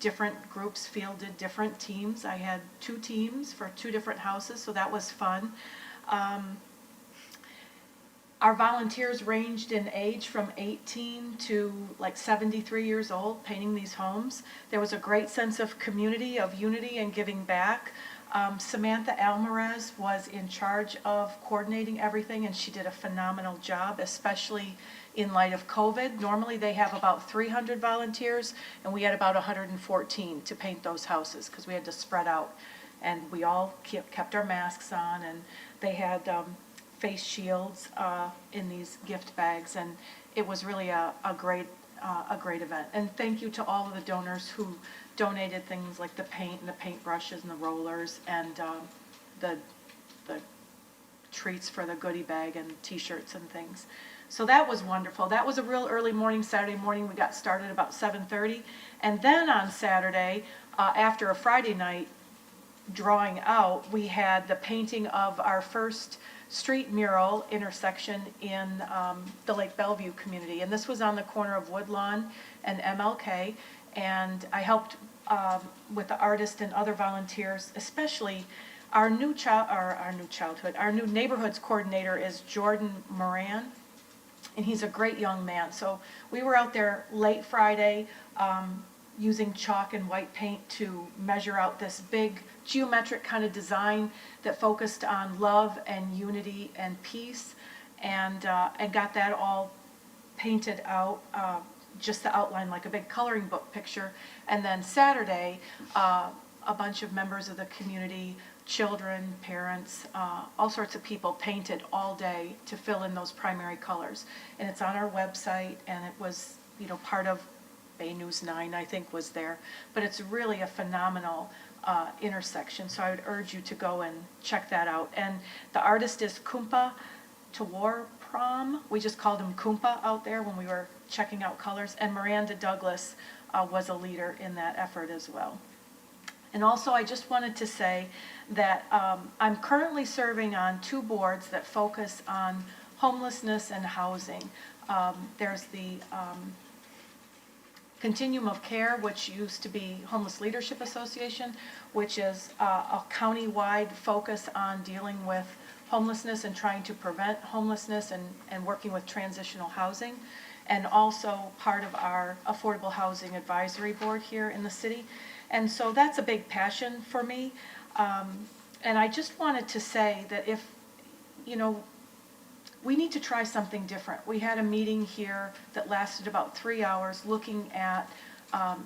Different groups fielded different teams. I had 2 teams for 2 different houses, so that was fun. Our volunteers ranged in age from 18 to like 73 years old painting these homes. There was a great sense of community, of unity and giving back. Samantha Alvarez was in charge of coordinating everything, and she did a phenomenal job, especially in light of COVID. Normally they have about 300 volunteers, and we had about 114 to paint those houses because we had to spread out. And we all kept our masks on, and they had face shields in these gift bags, and it was really a great event. And thank you to all of the donors who donated things like the paint and the paint brushes and the rollers and the treats for the goodie bag and t-shirts and things. So that was wonderful. That was a real early morning, Saturday morning. We got started about 7:30, and then on Saturday, after a Friday night drawing out, we had the painting of our first street mural intersection in the Lake Bellevue community. And this was on the corner of Woodlawn and MLK. And I helped with the artist and other volunteers, especially our new neighborhoods coordinator is Jordan Moran. And he's a great young man. So we were out there late Friday using chalk and white paint to measure out this big geometric kind of design that focused on love and unity and peace, and got that all painted out, just the outline like a big coloring book picture. And then Saturday, a bunch of members of the community, children, parents, all sorts of people painted all day to fill in those primary colors. And it's on our website, and it was, part of Bay News 9, I think, was there. But it's really a phenomenal intersection, so I would urge you to go and check that out. And the artist is Kumpa Tawar Prom. We just called him Kumpa out there when we were checking out colors. And Miranda Douglas was a leader in that effort as well. And also, I just wanted to say that I'm currently serving on 2 boards that focus on homelessness and housing. There's the Continuum of Care, which used to be Homeless Leadership Association, which is a county-wide focus on dealing with homelessness and trying to prevent homelessness and working with transitional housing, and also part of our Affordable Housing Advisory Board here in the city. And so that's a big passion for me. And I just wanted to say that if, we need to try something different. We had a meeting here that lasted about 3 hours looking at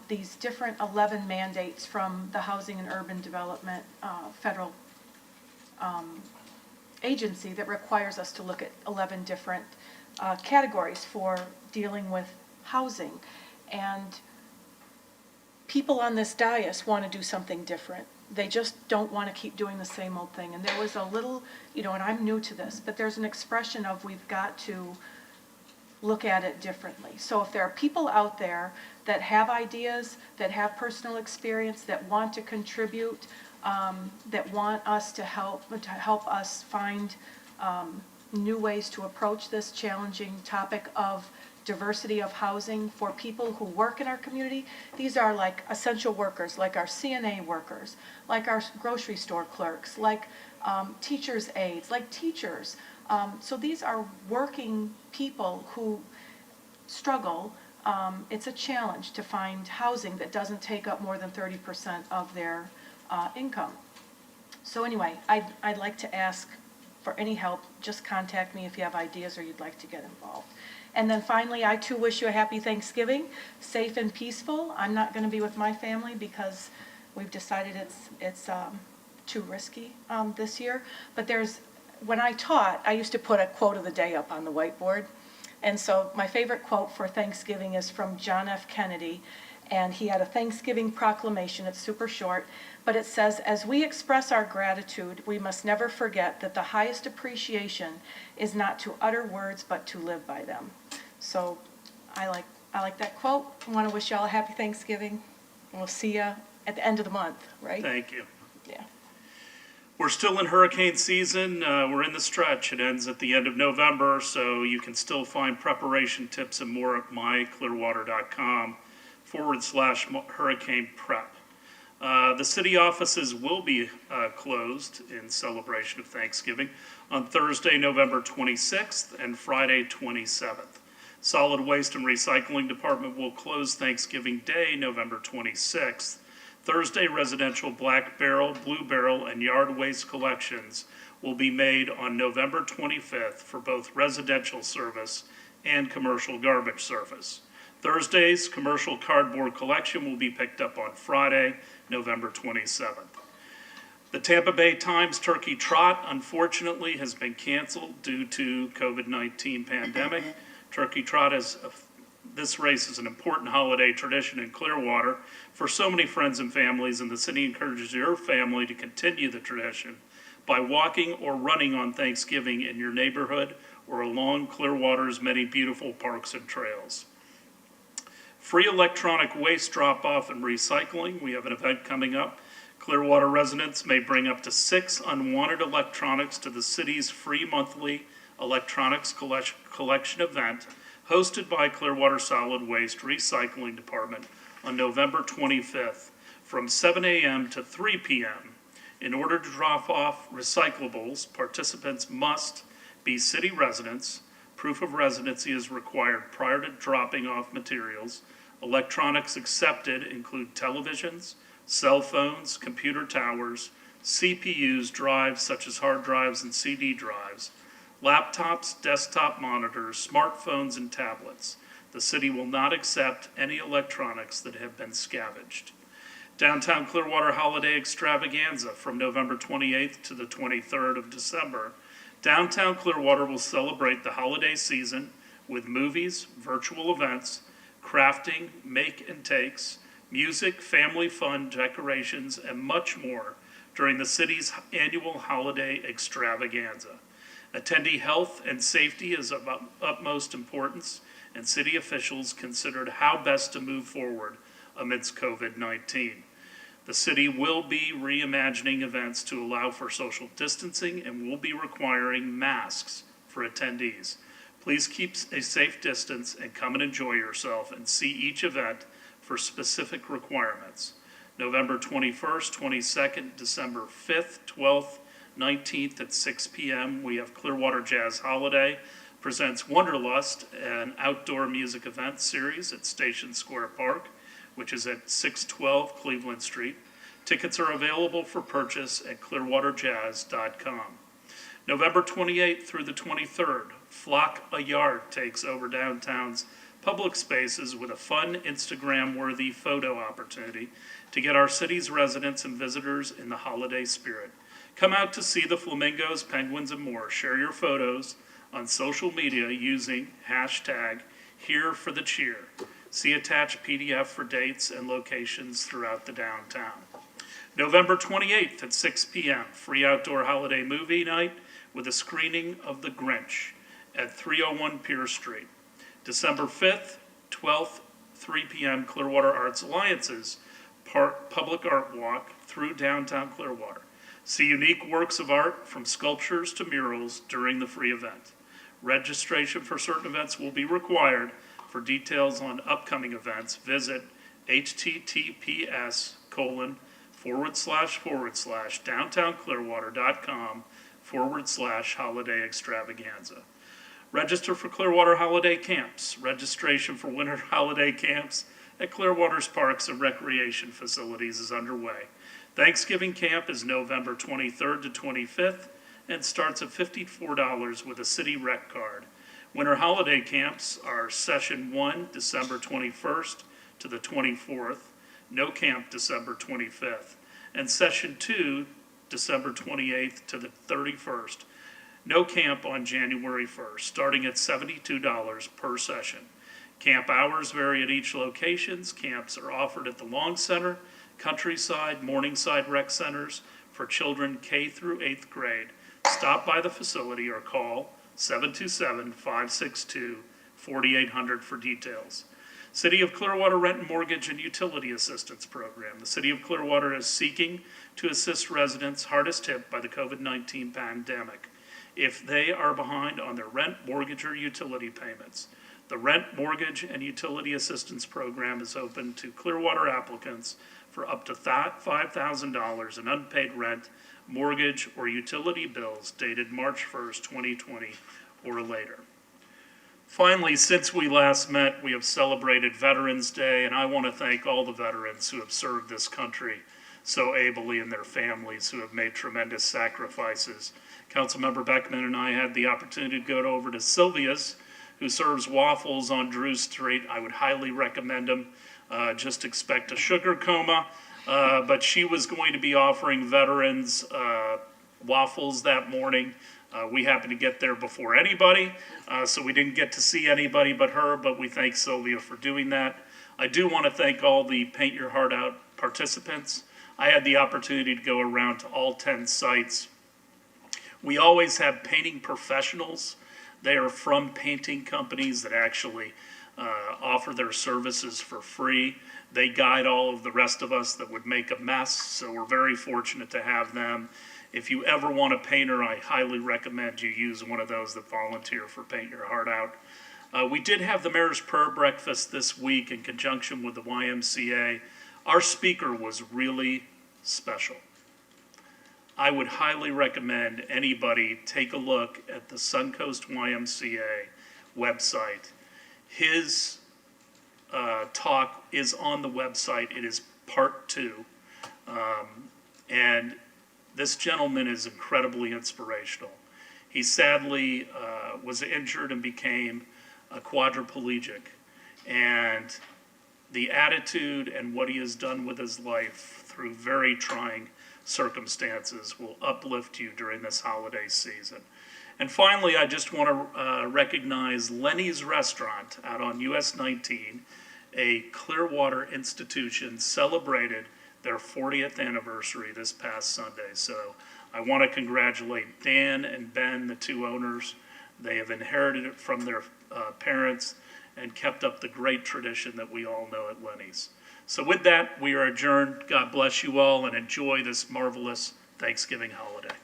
these different 11 mandates from the Housing and Urban Development federal agency that requires us to look at 11 different categories for dealing with housing. And people on this dais want to do something different. They just don't want to keep doing the same old thing. And there was a little, and I'm new to this, but there's an expression of we've got to look at it differently. So if there are people out there that have ideas, that have personal experience, that want to contribute, that want us to help us find new ways to approach this challenging topic of diversity of housing for people who work in our community. These are like essential workers, like our CNA workers, like our grocery store clerks, like teachers' aides, like teachers. So these are working people who struggle. It's a challenge to find housing that doesn't take up more than 30% of their income. So anyway, I'd like to ask for any help. Just contact me if you have ideas or you'd like to get involved. And then finally, I too wish you a happy Thanksgiving, safe and peaceful. I'm not going to be with my family because we've decided it's too risky this year. But when I taught, I used to put a quote of the day up on the whiteboard. And so my favorite quote for Thanksgiving is from John F. Kennedy. And he had a Thanksgiving proclamation. It's super short. But it says, "As we express our gratitude, we must never forget that the highest appreciation is not to utter words, but to live by them." So I like that quote. I want to wish you all a happy Thanksgiving. And we'll see you at the end of the month, right? Thank you. Yeah. We're still in hurricane season. We're in the stretch. It ends at the end of November, so you can still find preparation tips and more at myclearwater.com/hurricane prep. The city offices will be closed in celebration of Thanksgiving on Thursday, November 26th and Friday, 27th. Solid Waste and Recycling Department will close Thanksgiving Day, November 26th. Thursday, residential black barrel, blue barrel, and yard waste collections will be made on November 25th for both residential service and commercial garbage service. Thursday's commercial cardboard collection will be picked up on Friday, November 27th. The Tampa Bay Times Turkey Trot, unfortunately, has been canceled due to COVID-19 pandemic. Turkey Trot this race is an important holiday tradition in Clearwater for so many friends and families, and the city encourages your family to continue the tradition by walking or running on Thanksgiving in your neighborhood or along Clearwater's many beautiful parks and trails. Free electronic waste drop-off and recycling. We have an event coming up. Clearwater residents may bring up to 6 unwanted electronics to the city's free monthly electronics collection event hosted by Clearwater Solid Waste Recycling Department on November 25th from 7 a.m. to 3 p.m. In order to drop off recyclables, participants must be city residents. Proof of residency is required prior to dropping off materials. Electronics accepted include televisions, cell phones, computer towers, CPUs, drives such as hard drives and CD drives, laptops, desktop monitors, smartphones, and tablets. The city will not accept any electronics that have been scavenged. Downtown Clearwater Holiday Extravaganza from November 28th to the 23rd of December. Downtown Clearwater will celebrate the holiday season with movies, virtual events, crafting, make and takes, music, family fun, decorations, and much more during the city's annual holiday extravaganza. Attendee health and safety is of utmost importance, and city officials considered how best to move forward amidst COVID-19. The city will be reimagining events to allow for social distancing and will be requiring masks for attendees. Please keep a safe distance and come and enjoy yourself and see each event for specific requirements. November 21st, 22nd, December 5th, 12th, 19th at 6 p.m. we have Clearwater Jazz Holiday presents Wanderlust, an outdoor music event series at Station Square Park, which is at 612 Cleveland Street. Tickets are available for purchase at clearwaterjazz.com. November 28th through the 23rd, Flock a Yard takes over downtown's public spaces with a fun Instagram-worthy photo opportunity to get our city's residents and visitors in the holiday spirit. Come out to see the flamingos, penguins, and more. Share your photos on social media using hashtag #HereForTheCheer. See attached PDF for dates and locations throughout the downtown. November 28th at 6 p.m., free outdoor holiday movie night with a screening of The Grinch at 301 Pierce Street. December 5th, 12th, 3 p.m., Clearwater Arts Alliance's public art walk through downtown Clearwater. See unique works of art from sculptures to murals during the free event. Registration for certain events will be required. For details on upcoming events, visit https://downtownclearwater.com/holiday extravaganza. Register for Clearwater holiday camps. Registration for winter holiday camps at Clearwater's parks and recreation facilities is underway. Thanksgiving camp is November 23rd to 25th and starts at $54 with a city rec card. Winter holiday camps are Session 1, December 21st to the 24th, no camp December 25th, and Session 2, December 28th to the 31st, no camp on January 1st, starting at $72 per session. Camp hours vary at each locations. Camps are offered at the Long Center, Countryside, Morningside Rec Centers for children K through 8th grade. Stop by the facility or call 727-562-4800 for details. City of Clearwater Rent and Mortgage and Utility Assistance Program. The City of Clearwater is seeking to assist residents hardest hit by the COVID-19 pandemic if they are behind on their rent, mortgage, or utility payments. The Rent, Mortgage, and Utility Assistance Program is open to Clearwater applicants for up to $5,000 in unpaid rent, mortgage, or utility bills dated March 1st, 2020 or later. Finally, since we last met, we have celebrated Veterans Day, and I want to thank all the veterans who have served this country so ably and their families who have made tremendous sacrifices. Councilmember Beckman and I had the opportunity to go over to Sylvia's, who serves waffles on Drew Street. I would highly recommend them. Just expect a sugar coma. But she was going to be offering veterans waffles that morning. We happened to get there before anybody, so we didn't get to see anybody but her, but we thank Sylvia for doing that. I do want to thank all the Paint Your Heart Out participants. I had the opportunity to go around to all 10 sites. We always have painting professionals. They are from painting companies that actually offer their services for free. They guide all of the rest of us that would make a mess, so we're very fortunate to have them. If you ever want a painter, I highly recommend you use one of those that volunteer for Paint Your Heart Out. We did have the Mayor's Prayer Breakfast this week in conjunction with the YMCA. Our speaker was really special. I would highly recommend anybody take a look at the Suncoast YMCA website. His talk is on the website. It is part 2. And this gentleman is incredibly inspirational. He sadly was injured and became a quadriplegic. And the attitude and what he has done with his life through very trying circumstances will uplift you during this holiday season. And finally, I just want to recognize Lenny's Restaurant out on US 19, a Clearwater institution, celebrated their 40th anniversary this past Sunday. So I want to congratulate Dan and Ben, the 2 owners. They have inherited it from their parents and kept up the great tradition that we all know at Lenny's. So with that, we are adjourned. God bless you all and enjoy this marvelous Thanksgiving holiday.